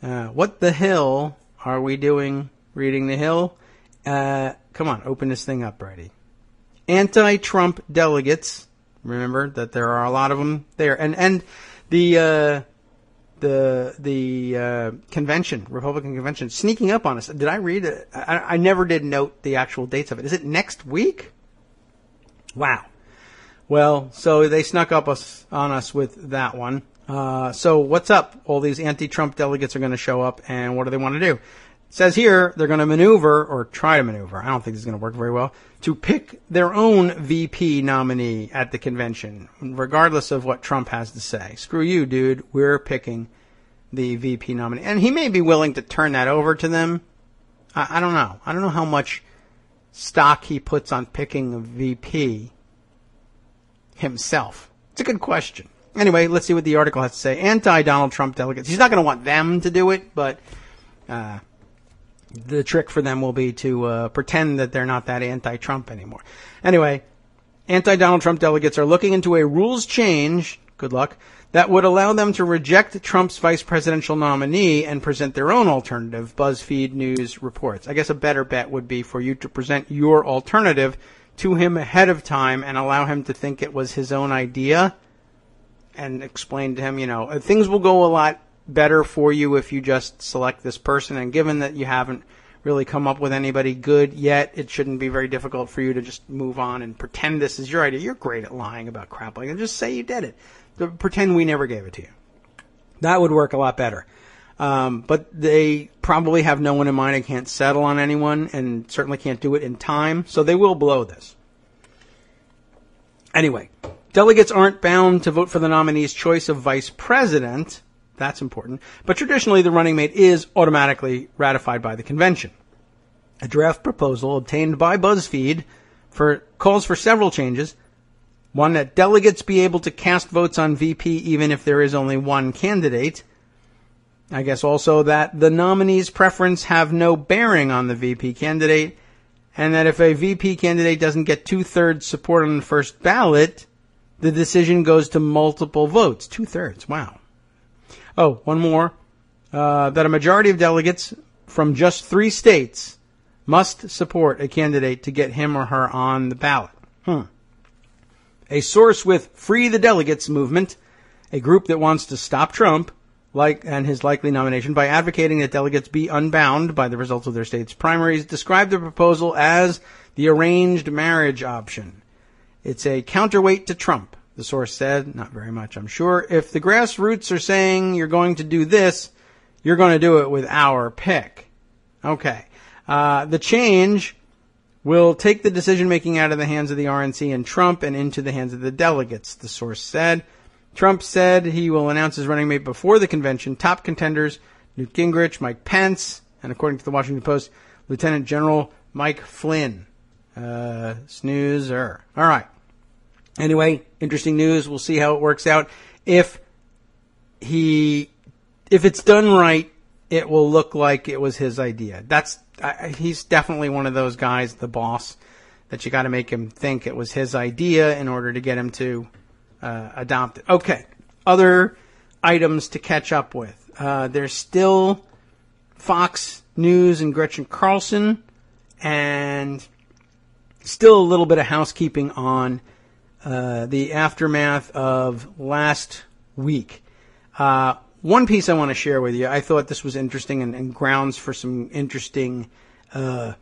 What the hell are we doing reading The Hill? Come on, open this thing up, Brady. Anti-Trump delegates, remember that there are a lot of them there, and the the convention, Republican convention, sneaking up on us. Did I read it? I never did note the actual dates of it. Is it next week? Wow. Well, so they snuck up on us with that one. So what's up? All these anti-Trump delegates are going to show up, and what do they want to do? It says here they're going to maneuver, or try to maneuver, I don't think this is going to work very well, to pick their own VP nominee at the convention, regardless of what Trump has to say. Screw you, dude. We're picking the VP nominee. And he may be willing to turn that over to them. I don't know. I don't know how much stock he puts on picking a VP himself. It's a good question. Anyway, let's see what the article has to say. Anti-Donald Trump delegates. He's not going to want them to do it, but the trick for them will be to pretend that they're not that anti-Trump anymore. Anyway, anti-Donald Trump delegates are looking into a rules change, good luck, that would allow them to reject Trump's vice presidential nominee and present their own alternative, BuzzFeed News reports. I guess a better bet would be for you to present your alternative to him ahead of time and allow him to think it was his own idea and explain to him, things will go a lot better for you if you just select this person. And given that you haven't really come up with anybody good yet, it shouldn't be very difficult for you to just move on and pretend this is your idea. You're great at lying about crap like that. Just say you did it. Pretend we never gave it to you. That would work a lot better. But they probably have no one in mind and can't settle on anyone and certainly can't do it in time. So they will blow this. Anyway, delegates aren't bound to vote for the nominee's choice of vice president. That's important. But traditionally, the running mate is automatically ratified by the convention. A draft proposal obtained by BuzzFeed calls for several changes. One, that delegates be able to cast votes on VP even if there is only one candidate. I guess also that the nominee's preference have no bearing on the VP candidate, and that if a VP candidate doesn't get 2/3 support on the first ballot, the decision goes to multiple votes. 2/3, wow. Oh, one more. That a majority of delegates from just 3 states must support a candidate to get him or her on the ballot. A source with Free the Delegates movement, a group that wants to stop Trump and his likely nomination by advocating that delegates be unbound by the results of their state's primaries, described the proposal as the arranged marriage option. It's a counterweight to Trump, the source said. Not very much, I'm sure. If the grassroots are saying you're going to do this, you're going to do it with our pick. Okay. The change will take the decision-making out of the hands of the RNC and Trump and into the hands of the delegates, the source said. Trump said he will announce his running mate before the convention. Top contenders, Newt Gingrich, Mike Pence, and according to the Washington Post, Lieutenant General Mike Flynn. Snoozer. All right. Anyway, interesting news. We'll see how it works out. If it's done right, it will look like it was his idea. He's definitely one of those guys, the boss, that you got to make him think it was his idea in order to get him to adopt it. Okay, other items to catch up with. There's still Fox News and Gretchen Carlson, and still a little bit of housekeeping on the aftermath of last week. One piece I want to share with you. I thought this was interesting and grounds for some interesting, I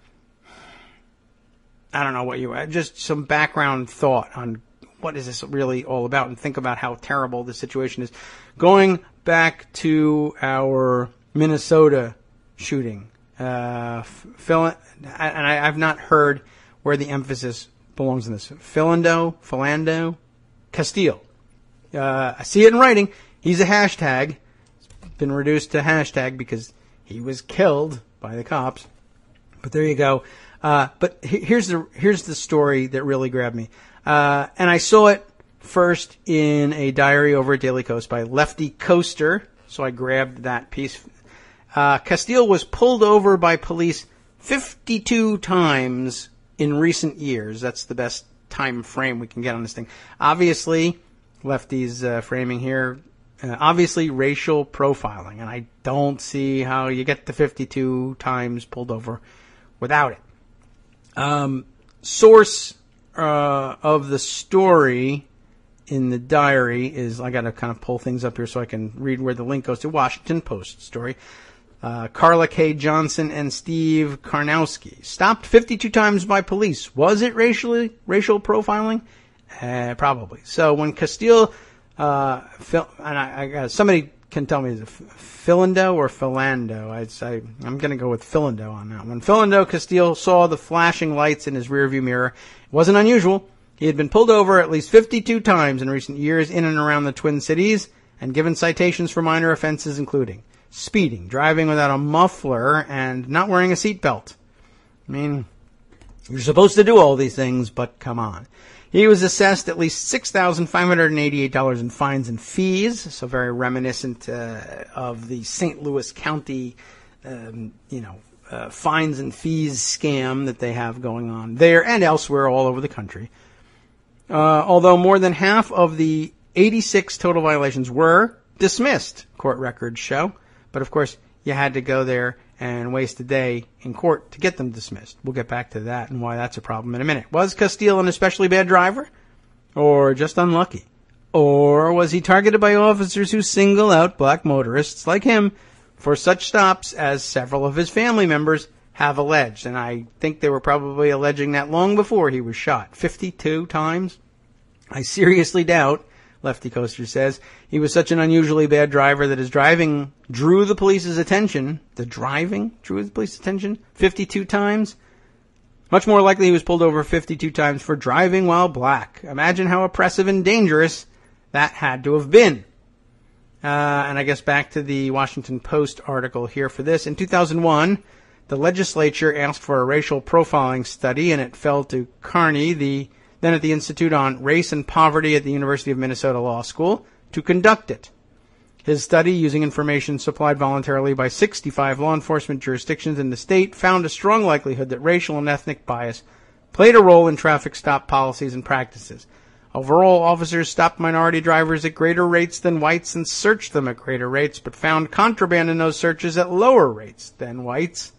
don't know just some background thought on what is this really all about, and think about how terrible the situation is. Going back to our Minnesota shooting, and I've not heard where the emphasis belongs in this. Philando, Castile. I see it in writing. He's a hashtag. Been reduced to hashtag because he was killed by the cops. But there you go. But here's the story that really grabbed me. And I saw it first in a diary over at Daily Coast by Lefty Coaster. So I grabbed that piece. Castile was pulled over by police 52 times in recent years. That's the best time frame we can get on this thing. Obviously, Lefty's framing here. Obviously racial profiling, and I don't see how you get to 52 times pulled over without it. Source of the story in the diary is, I got to kind of pull things up here so I can read where the link goes to. Washington Post story. Carla K. Johnson and Steve Karnowski stopped 52 times by police. Was it racial profiling? Probably. So when Castile, somebody can tell me, is it Philando or Philando? I'm going to go with Philando on that one. Philando Castile saw the flashing lights in his rearview mirror. It wasn't unusual. He had been pulled over at least 52 times in recent years in and around the Twin Cities and given citations for minor offenses including speeding, driving without a muffler, and not wearing a seatbelt. I mean, you're supposed to do all these things, but come on. He was assessed at least $6,588 in fines and fees, so very reminiscent of the St. Louis County, fines and fees scam that they have going on there and elsewhere all over the country. Although more than half of the 86 total violations were dismissed, court records show. But of course, you had to go there and waste a day in court to get them dismissed. We'll get back to that and why that's a problem in a minute. Was Castile an especially bad driver? Or just unlucky? Or was he targeted by officers who single out black motorists like him for such stops as several of his family members have alleged? And I think they were probably alleging that long before he was shot. 52 times? I seriously doubt, Lefty Coaster says, he was such an unusually bad driver that his driving drew the police's attention. The driving drew the police's attention 52 times? Much more likely he was pulled over 52 times for driving while black. Imagine how oppressive and dangerous that had to have been. And I guess back to the Washington Post article here for this. In 2001, the legislature asked for a racial profiling study, and it fell to Carney, then at the Institute on Race and Poverty at the University of Minnesota Law School, to conduct it. His study, using information supplied voluntarily by 65 law enforcement jurisdictions in the state, found a strong likelihood that racial and ethnic bias played a role in traffic stop policies and practices. Overall, officers stopped minority drivers at greater rates than whites and searched them at greater rates, but found contraband in those searches at lower rates than whites.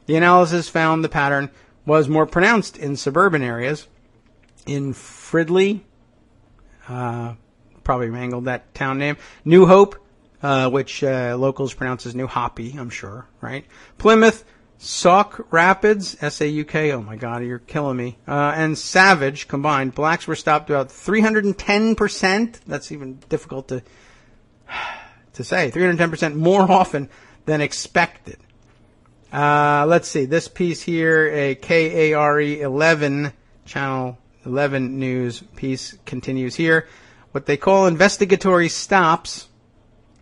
The analysis found the pattern was more pronounced in suburban areas. In Fridley, probably mangled that town name, New Hope, which locals pronounce as New Hoppy, I'm sure, right? Plymouth, Sauk Rapids, S-A-U-K, oh my God, you're killing me, and Savage combined, blacks were stopped about 310%, that's even difficult to say, 310% more often than expected. Let's see, this piece here, a KARE 11, Channel 11 News piece continues here. What they call investigatory stops,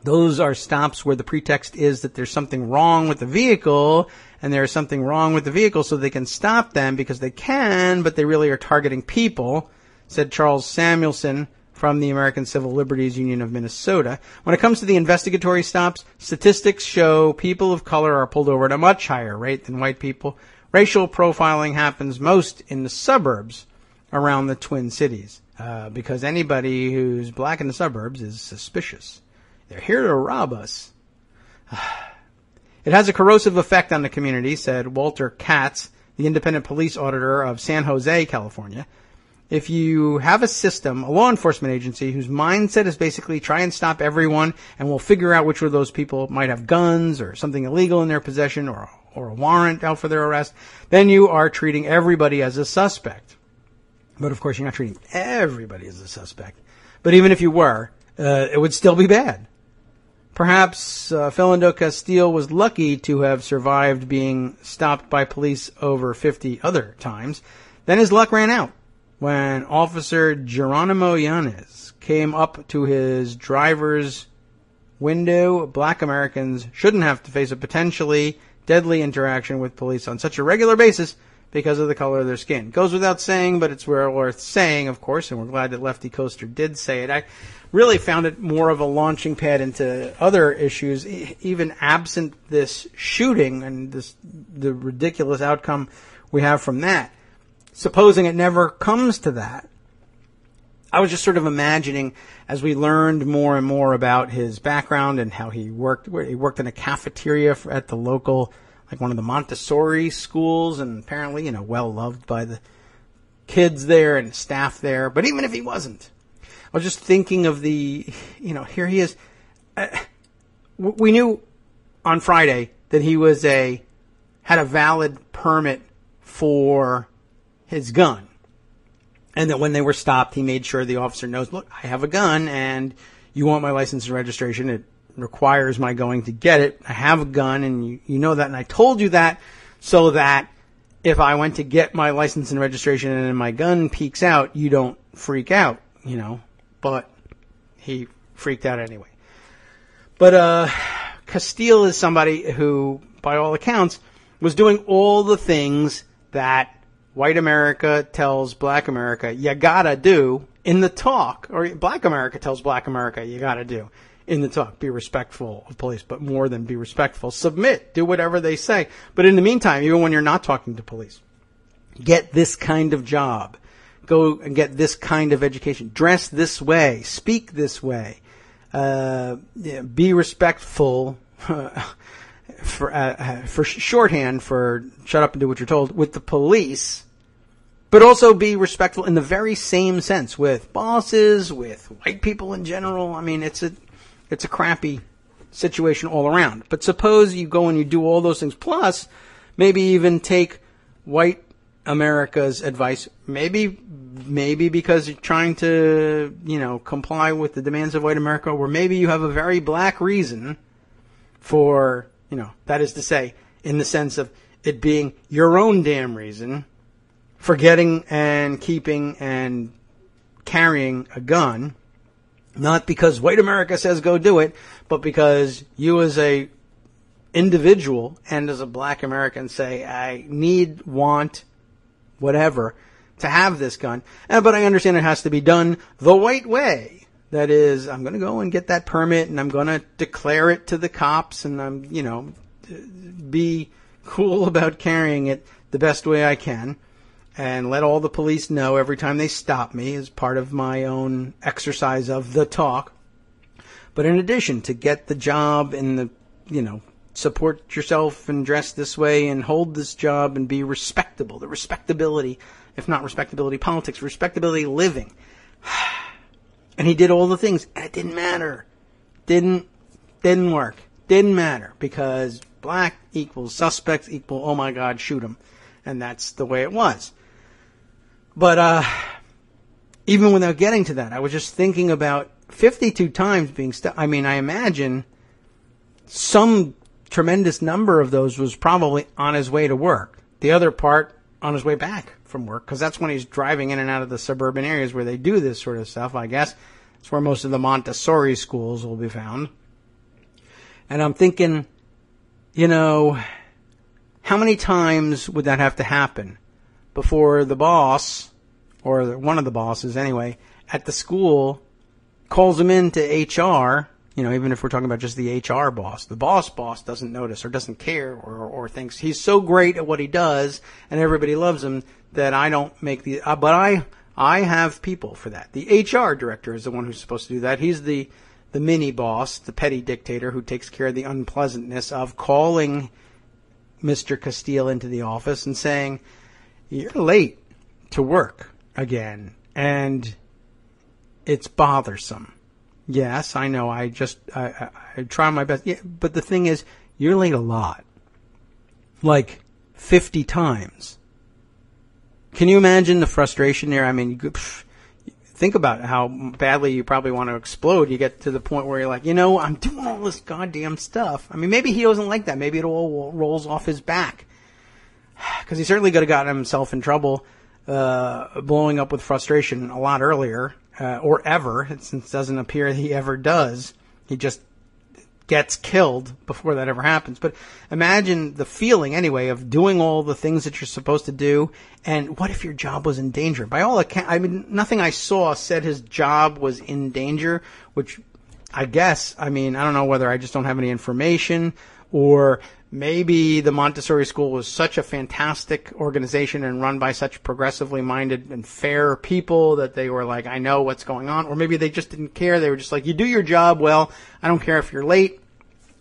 those are stops where the pretext is that there's something wrong with the vehicle, and there's something wrong with the vehicle so they can stop them because they can, but they really are targeting people, said Charles Samuelson from the American Civil Liberties Union of Minnesota. When it comes to the investigatory stops, statistics show people of color are pulled over at a much higher rate than white people. Racial profiling happens most in the suburbs around the Twin Cities, because anybody who's black in the suburbs is suspicious. They're here to rob us. It has a corrosive effect on the community, said Walter Katz, the independent police auditor of San Jose, California. If you have a system, a law enforcement agency, whose mindset is basically try and stop everyone, and we'll figure out which of those people might have guns or something illegal in their possession or a warrant out for their arrest, then you are treating everybody as a suspect. But of course, you're not treating everybody as a suspect. But even if you were, it would still be bad. Perhaps Philando Castile was lucky to have survived being stopped by police over 50 other times. Then his luck ran out when Officer Geronimo Yanez came up to his driver's window. Black Americans shouldn't have to face a potentially deadly interaction with police on such a regular basis because of the color of their skin. Goes without saying, but it's worth saying, of course, and we're glad that Lefty Coaster did say it. I really found it more of a launching pad into other issues, even absent this shooting and the ridiculous outcome we have from that. Supposing it never comes to that, I was just sort of imagining, as we learned more and more about his background and how he worked in a cafeteria at the local, like one of the Montessori schools, and apparently, well loved by the kids there and staff there. But even if he wasn't, was just thinking of here he is. We knew on Friday that he had a valid permit for his gun. And that when they were stopped, he made sure the officer knows, look, I have a gun and you want my license and registration. It requires my going to get it. I have a gun and you know that. And I told you that so that if I went to get my license and registration and my gun peeks out, you don't freak out, But he freaked out anyway. But Castile is somebody who, by all accounts, was doing all the things that white America tells black America you gotta do in the talk, or black America tells black America you gotta do in the talk. Be respectful of police, but more than be respectful, submit, do whatever they say. But in the meantime, even when you're not talking to police, get this kind of job, go and get this kind of education, dress this way, speak this way, be respectful. For shorthand for shut up and do what you're told with the police, but also be respectful in the very same sense with bosses, with white people in general. I mean, it's a crappy situation all around. But suppose you go and you do all those things, plus maybe even take white America's advice, maybe because you're trying to, comply with the demands of white America, or maybe you have a very black reason for, that is to say, in the sense of it being your own damn reason for getting and keeping and carrying a gun, not because white America says go do it, but because you as a individual and as a black American say, I want, whatever, to have this gun. But I understand it has to be done the white way. That is, I'm going to go and get that permit and I'm going to declare it to the cops and I'm, be cool about carrying it the best way I can and let all the police know every time they stop me as part of my own exercise of the talk. But in addition, to get the job and support yourself and dress this way and hold this job and be respectable, the respectability, if not respectability politics, respectability living. And he did all the things, and it didn't matter. Didn't work. Didn't matter, because black equals suspects equal, oh my God, shoot him. And that's the way it was. But even without getting to that, I was just thinking about 52 times being stuck. I mean, I imagine some tremendous number of those was probably on his way to work. The other part on his way back from work, because that's when he's driving in and out of the suburban areas where they do this sort of stuff, I guess. It's where most of the Montessori schools will be found. And I'm thinking, how many times would that have to happen before the boss, or one of the bosses anyway, at the school calls him into HR, even if we're talking about just the HR boss. The boss doesn't notice or doesn't care or thinks he's so great at what he does and everybody loves him that I don't make but I have people for that. The HR director is the one who's supposed to do that. He's the mini boss, the petty dictator who takes care of the unpleasantness of calling Mr. Castile into the office and saying, you're late to work again, and it's bothersome. Yes, I know. I try my best. Yeah, but the thing is, you're late a lot. Like 50 times. Can you imagine the frustration there? I mean, think about how badly you probably want to explode. You get to the point where you're like, I'm doing all this goddamn stuff. I mean, maybe he doesn't like that. Maybe it all rolls off his back. Because he certainly could have gotten himself in trouble blowing up with frustration a lot earlier. Or ever, since it doesn't appear he ever does. He just gets killed before that ever happens. But imagine the feeling, anyway, of doing all the things that you're supposed to do, and what if your job was in danger? By all accounts, nothing I saw said his job was in danger, which I guess, I don't know whether I just don't have any information, or maybe the Montessori school was such a fantastic organization and run by such progressively minded and fair people that they were like, I know what's going on. Or maybe they just didn't care. They were just like, you do your job well. I don't care if you're late.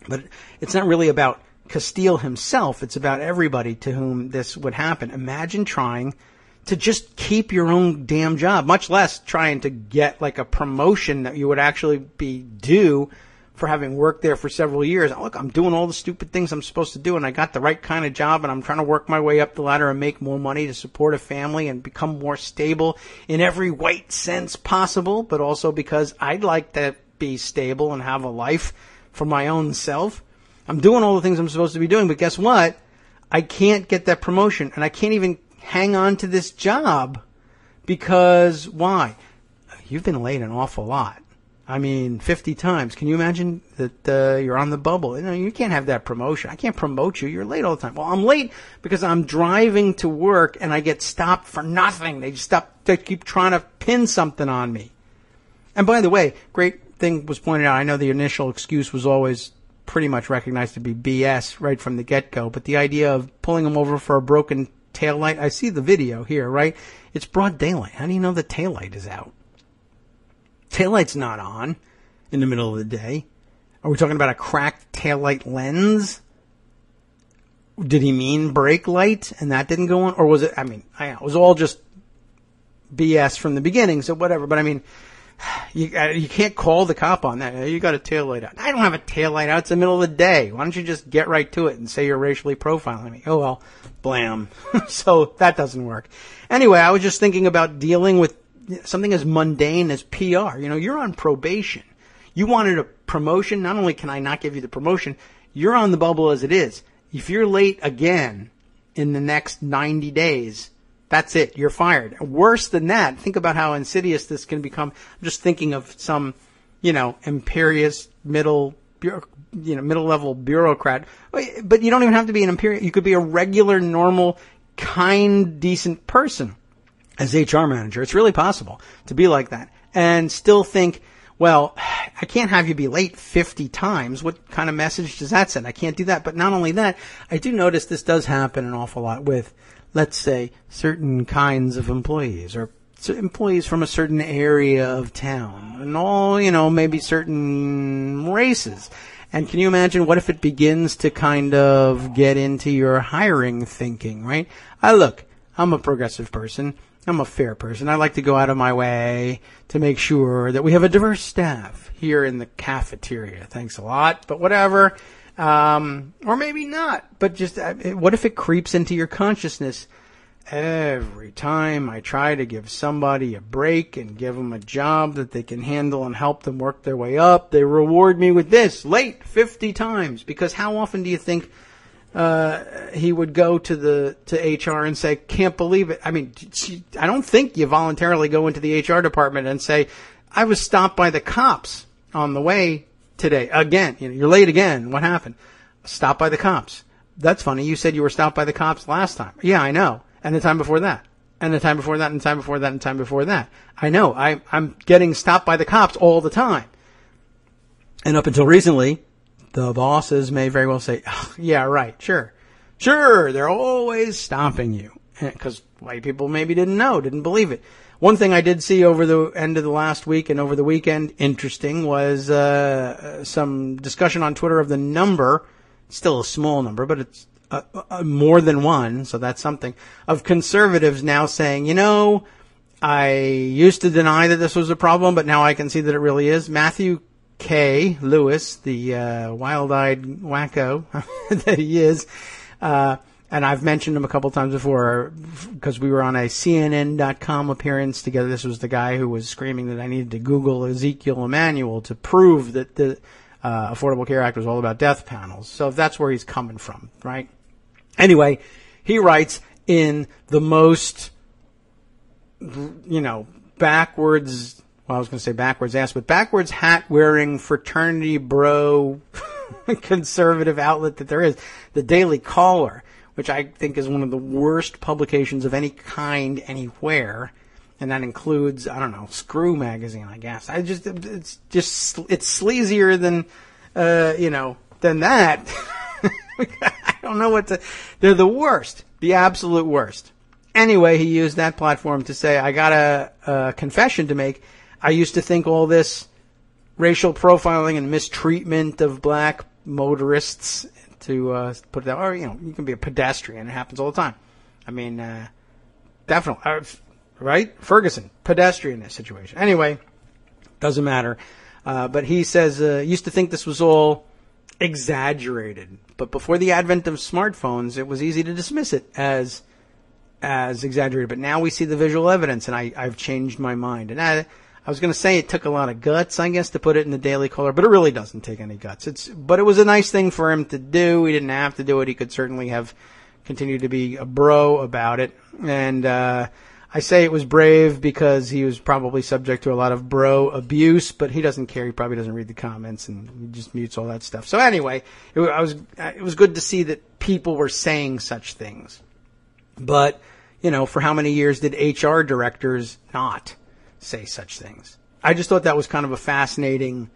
But it's not really about Castile himself. It's about everybody to whom this would happen. Imagine trying to just keep your own damn job, much less trying to get like a promotion that you would actually be due for having worked there for several years. Look, I'm doing all the stupid things I'm supposed to do, and I got the right kind of job, and I'm trying to work my way up the ladder and make more money to support a family and become more stable in every white sense possible, but also because I'd like to be stable and have a life for my own self. I'm doing all the things I'm supposed to be doing, but guess what? I can't get that promotion, and I can't even hang on to this job because why? You've been late an awful lot. I mean, 50 times. Can you imagine that you're on the bubble? You can't have that promotion. I can't promote you. You're late all the time. Well, I'm late because I'm driving to work and I get stopped for nothing. They keep trying to pin something on me. And by the way, great thing was pointed out. I know the initial excuse was always pretty much recognized to be BS right from the get-go, but the idea of pulling them over for a broken taillight, I see the video here, right? It's broad daylight. How do you know the taillight is out? Taillight's not on in the middle of the day. Are we talking about a cracked taillight lens? Did he mean brake light and that didn't go on? Or was it, it was all just BS from the beginning, so whatever. But you can't call the cop on that. You got a taillight out. I don't have a taillight out. It's the middle of the day. Why don't you just get right to it and say you're racially profiling me? Oh, well, blam. So that doesn't work. Anyway, I was just thinking about dealing with something as mundane as PR. You're on probation. You wanted a promotion. Not only can I not give you the promotion, you're on the bubble as it is. If you're late again in the next 90 days, that's it. You're fired. Worse than that, think about how insidious this can become. I'm just thinking of some, imperious middle-level bureaucrat. But you don't even have to be an imperious. You could be a regular, normal, kind, decent person as HR manager. It's really possible to be like that and still think, well, I can't have you be late 50 times. What kind of message does that send? I can't do that. But not only that, I do notice this does happen an awful lot with, let's say, certain kinds of employees or employees from a certain area of town and all, maybe certain races. And can you imagine what if it begins to kind of get into your hiring thinking, right? I'm a progressive person. I'm a fair person. I like to go out of my way to make sure that we have a diverse staff here in the cafeteria. Thanks a lot, but whatever. Or maybe not. But just what if it creeps into your consciousness? Every time I try to give somebody a break and give them a job that they can handle and help them work their way up, they reward me with this, late 50 times. Because how often do you think he would go to HR and say, can't believe it? I don't think you voluntarily go into the HR department and say, I was stopped by the cops on the way today. Again, you're late again. What happened? Stopped by the cops. That's funny. You said you were stopped by the cops last time. Yeah, I know. And the time before that. And the time before that, and the time before that, and the time before that. I know. I'm getting stopped by the cops all the time. And up until recently, the bosses may very well say, oh, yeah, right, sure. Sure, they're always stopping you. Because white people maybe didn't believe it. One thing I did see over the end of the last week and over the weekend, interesting, was some discussion on Twitter of the number, still a small number, but it's more than one, so that's something, of conservatives now saying, I used to deny that this was a problem, but now I can see that it really is. Matthew K. Lewis, the wild-eyed wacko that he is, and I've mentioned him a couple times before because we were on a CNN.com appearance together. This was the guy who was screaming that I needed to Google Ezekiel Emanuel to prove that the Affordable Care Act was all about death panels. So that's where he's coming from, right? Anyway, he writes in the most, backwards, well, I was going to say backwards ass, but backwards hat-wearing fraternity bro conservative outlet that there is, the Daily Caller, which I think is one of the worst publications of any kind anywhere. And that includes, Screw magazine, I guess. It's sleazier than that. I don't know they're the worst, the absolute worst. Anyway, he used that platform to say, I got a confession to make. I used to think all this racial profiling and mistreatment of black motorists, to put it that, or, you can be a pedestrian. It happens all the time. definitely. Right? Ferguson, pedestrian in this situation. Anyway, doesn't matter. But he says, used to think this was all exaggerated. But before the advent of smartphones, it was easy to dismiss it as exaggerated. But now we see the visual evidence, and I've changed my mind. And I was going to say it took a lot of guts, I guess, to put it in the Daily Caller, but it really doesn't take any guts. But it was a nice thing for him to do. He didn't have to do it. He could certainly have continued to be a bro about it. And I say it was brave because he was probably subject to a lot of bro abuse, but he doesn't care. He probably doesn't read the comments and he just mutes all that stuff. So anyway, it was good to see that people were saying such things. But, for how many years did HR directors not say such things? I just thought that was kind of a fascinating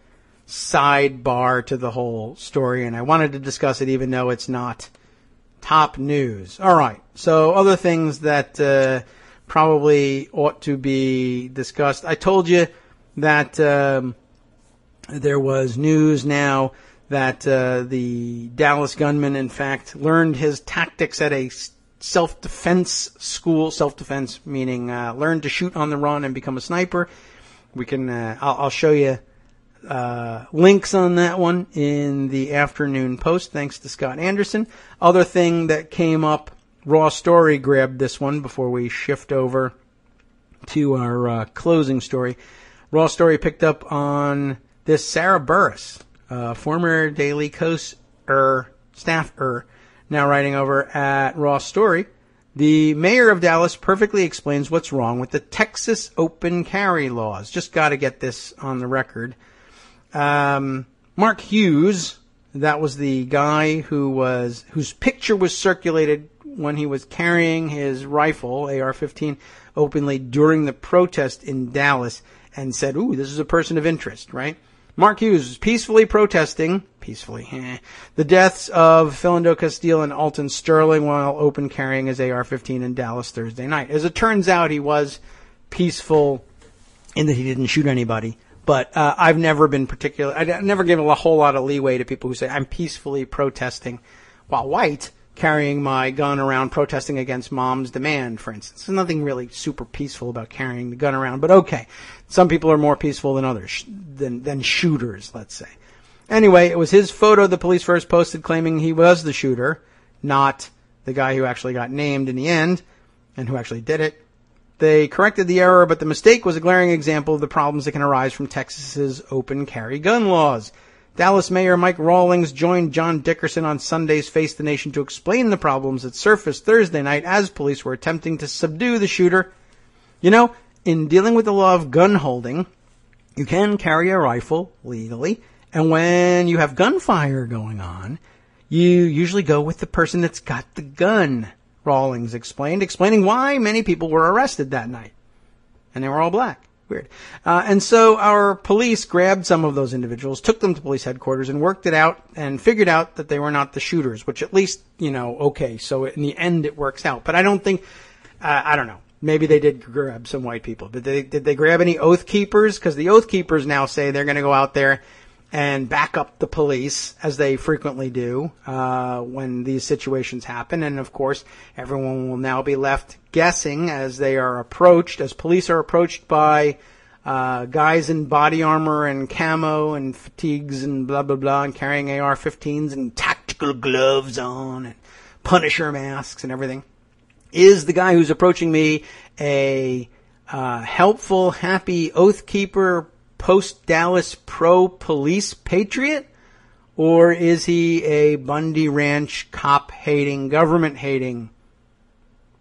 sidebar to the whole story, and I wanted to discuss it even though it's not top news. All right. So other things that probably ought to be discussed. I told you that there was news now that the Dallas gunman, in fact, learned his tactics at a self-defense school. Self-defense meaning learn to shoot on the run and become a sniper. We can. I'll show you links on that one in the afternoon post. Thanks to Scott Anderson. Other thing that came up. Raw Story grabbed this one before we shift over to our closing story. Raw Story picked up on this Sarah Burris, former Daily Kos staffer, now writing over at Raw Story. The mayor of Dallas perfectly explains what's wrong with the Texas open carry laws. Just got to get this on the record. Mark Hughes, that was the guy whose picture was circulated when he was carrying his rifle, AR-15, openly during the protest in Dallas and said, ooh, this is a person of interest, right? Mark Hughes was peacefully protesting, the deaths of Philando Castile and Alton Sterling while open carrying his AR-15 in Dallas Thursday night. As it turns out, he was peaceful in that he didn't shoot anybody. But I've never been I never give a whole lot of leeway to people who say, I'm peacefully protesting while white, carrying my gun around protesting against mom's demand, for instance. There's nothing really super peaceful about carrying the gun around, but okay. Some people are more peaceful than others, than shooters, let's say. Anyway, it was his photo the police first posted claiming he was the shooter, not the guy who actually got named in the end and who actually did it. They corrected the error, but the mistake was a glaring example of the problems that can arise from Texas's open carry gun laws. Dallas Mayor Mike Rawlings joined John Dickerson on Sunday's Face the Nation to explain the problems that surfaced Thursday night as police were attempting to subdue the shooter. In dealing with the law of gun holding, you can carry a rifle legally, and when you have gunfire going on, you usually go with the person that's got the gun, Rawlings explained, explaining why many people were arrested that night. And they were all black. Weird. And so our police grabbed some of those individuals, took them to police headquarters, and worked it out and figured out that they were not the shooters, which at least, okay, so in the end it works out. But I don't think, I don't know, maybe they did grab some white people. But did they grab any Oath Keepers? Because the Oath Keepers now say they're going to go out there and back up the police, as they frequently do when these situations happen. And, of course, everyone will now be left guessing as police are approached by guys in body armor and camo and fatigues and blah, blah, blah, and carrying AR-15s and tactical gloves on and Punisher masks and everything. Is the guy who's approaching me a helpful, happy Oath Keeper, post-Dallas pro-police patriot? Or is he a Bundy Ranch cop-hating, government-hating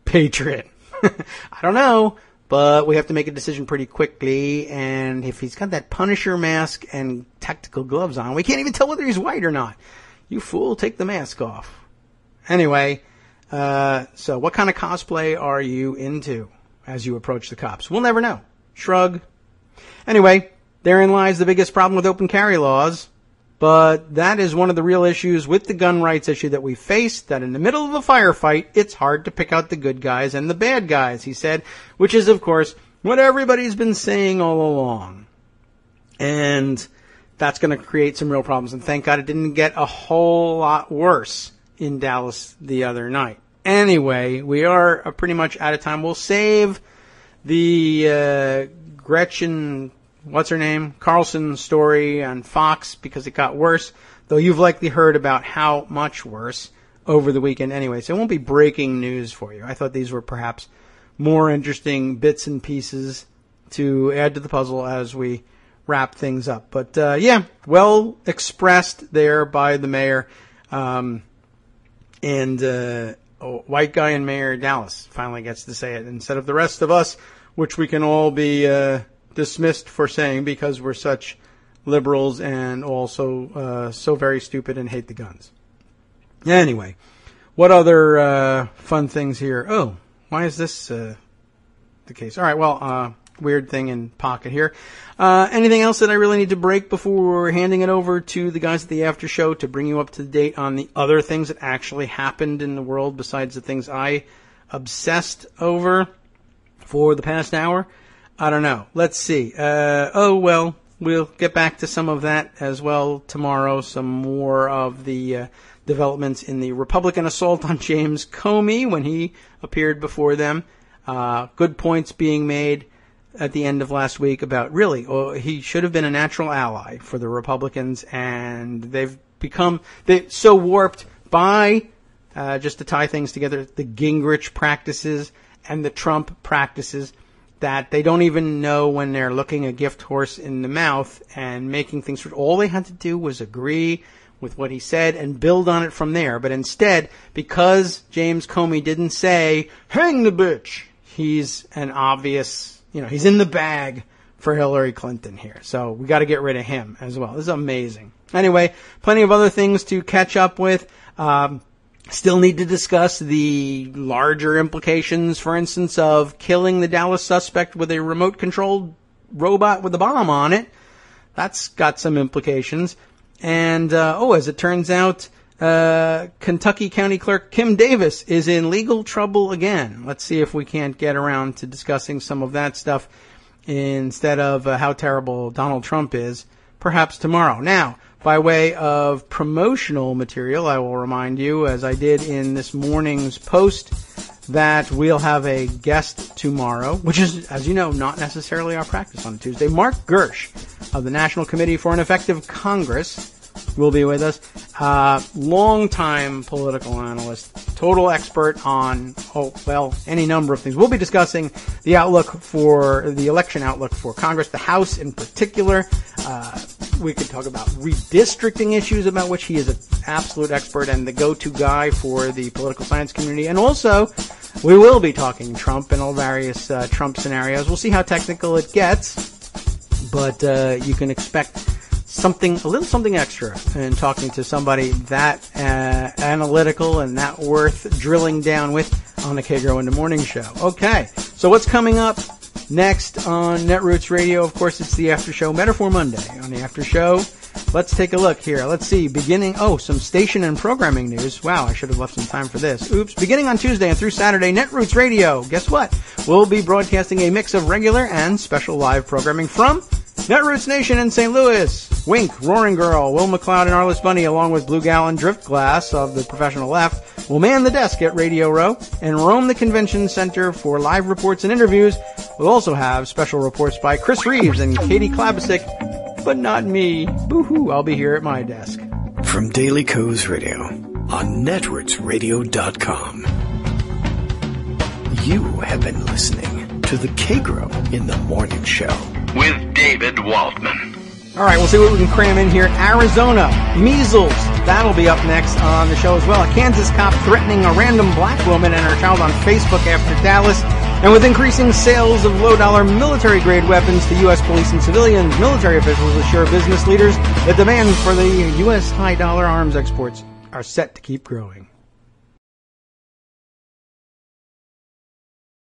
patriot? I don't know, but we have to make a decision pretty quickly, and if he's got that Punisher mask and tactical gloves on, we can't even tell whether he's white or not. You fool, take the mask off. Anyway, so what kind of cosplay are you into as you approach the cops? We'll never know. Shrug. Anyway, therein lies the biggest problem with open carry laws, but that is one of the real issues with the gun rights issue that we face, that in the middle of a firefight, it's hard to pick out the good guys and the bad guys, he said, which is, of course, what everybody's been saying all along. And that's going to create some real problems, and thank God it didn't get a whole lot worse in Dallas the other night. Anyway, we are pretty much out of time. We'll save the Gretchen, what's her name, Carlson story on Fox because it got worse, though you've likely heard about how much worse over the weekend anyway, so it won't be breaking news for you. I thought these were perhaps more interesting bits and pieces to add to the puzzle as we wrap things up. But, well expressed there by the mayor, white guy in Mayor Dallas finally gets to say it instead of the rest of us, which we can all be dismissed for saying because we're such liberals and also so very stupid and hate the guns. Anyway, what other fun things here? Oh, why is this the case? All right, well, weird thing in pocket here. Anything else that I really need to break before handing it over to the guys at the after show to bring you up to date on the other things that actually happened in the world besides the things I obsessed over for the past hour? I don't know. Let's see. We'll get back to some of that as well tomorrow. Some more of the developments in the Republican assault on James Comey when he appeared before them. Good points being made at the end of last week about he should have been a natural ally for the Republicans, and they've become so warped by, just to tie things together, the Gingrich practices and the Trump practices that they don't even know when they're looking a gift horse in the mouth and making things. All they had to do was agree with what he said and build on it from there. But instead, because James Comey didn't say, hang the bitch, he's an obvious, he's in the bag for Hillary Clinton here. So we got to get rid of him as well. This is amazing. Anyway, plenty of other things to catch up with. Still need to discuss the larger implications, for instance, of killing the Dallas suspect with a remote-controlled robot with a bomb on it. That's got some implications. And, as it turns out, Kentucky County Clerk Kim Davis is in legal trouble again. Let's see if we can't get around to discussing some of that stuff instead of how terrible Donald Trump is, perhaps tomorrow. Now, by way of promotional material, I will remind you, as I did in this morning's post, that we'll have a guest tomorrow, which is, as you know, not necessarily our practice on Tuesday. Mark Gersh of the National Committee for an Effective Congress will be with us. Longtime political analyst, total expert on, any number of things. We'll be discussing the election outlook for Congress, the House in particular. We could talk about redistricting issues about which he is an absolute expert and the go-to guy for the political science community. And also, we will be talking Trump and all various Trump scenarios. We'll see how technical it gets, but you can expect a little something extra in talking to somebody that analytical and that worth drilling down with on the Kagro in the Morning Show. Okay, so what's coming up next on Netroots Radio? Of course, it's the After Show, Metaphor Monday. On the After Show, let's take a look here. Let's see, some station and programming news. Wow, I should have left some time for this. Oops. Beginning on Tuesday and through Saturday, Netroots Radio, guess what? We'll be broadcasting a mix of regular and special live programming from Netroots Nation in St. Louis. Wink, Roaring Girl, Will McLeod, and Arliss Bunny, along with Blue Gal and Driftglass of the Professional Left, will man the desk at Radio Row and roam the convention center for live reports and interviews. We'll also have special reports by Chris Reeves and Katie Klabasik, but not me. Boo-hoo, I'll be here at my desk. From Daily Kos Radio on netrootsradio.com. You have been listening to the Kagro in the Morning Show with David Waldman. All right, we'll see what we can cram in here. Arizona, measles. That'll be up next on the show as well. A Kansas cop threatening a random black woman and her child on Facebook after Dallas. And with increasing sales of low-dollar military-grade weapons to U.S. police and civilians, military officials assure business leaders that demand for the U.S. high-dollar arms exports are set to keep growing.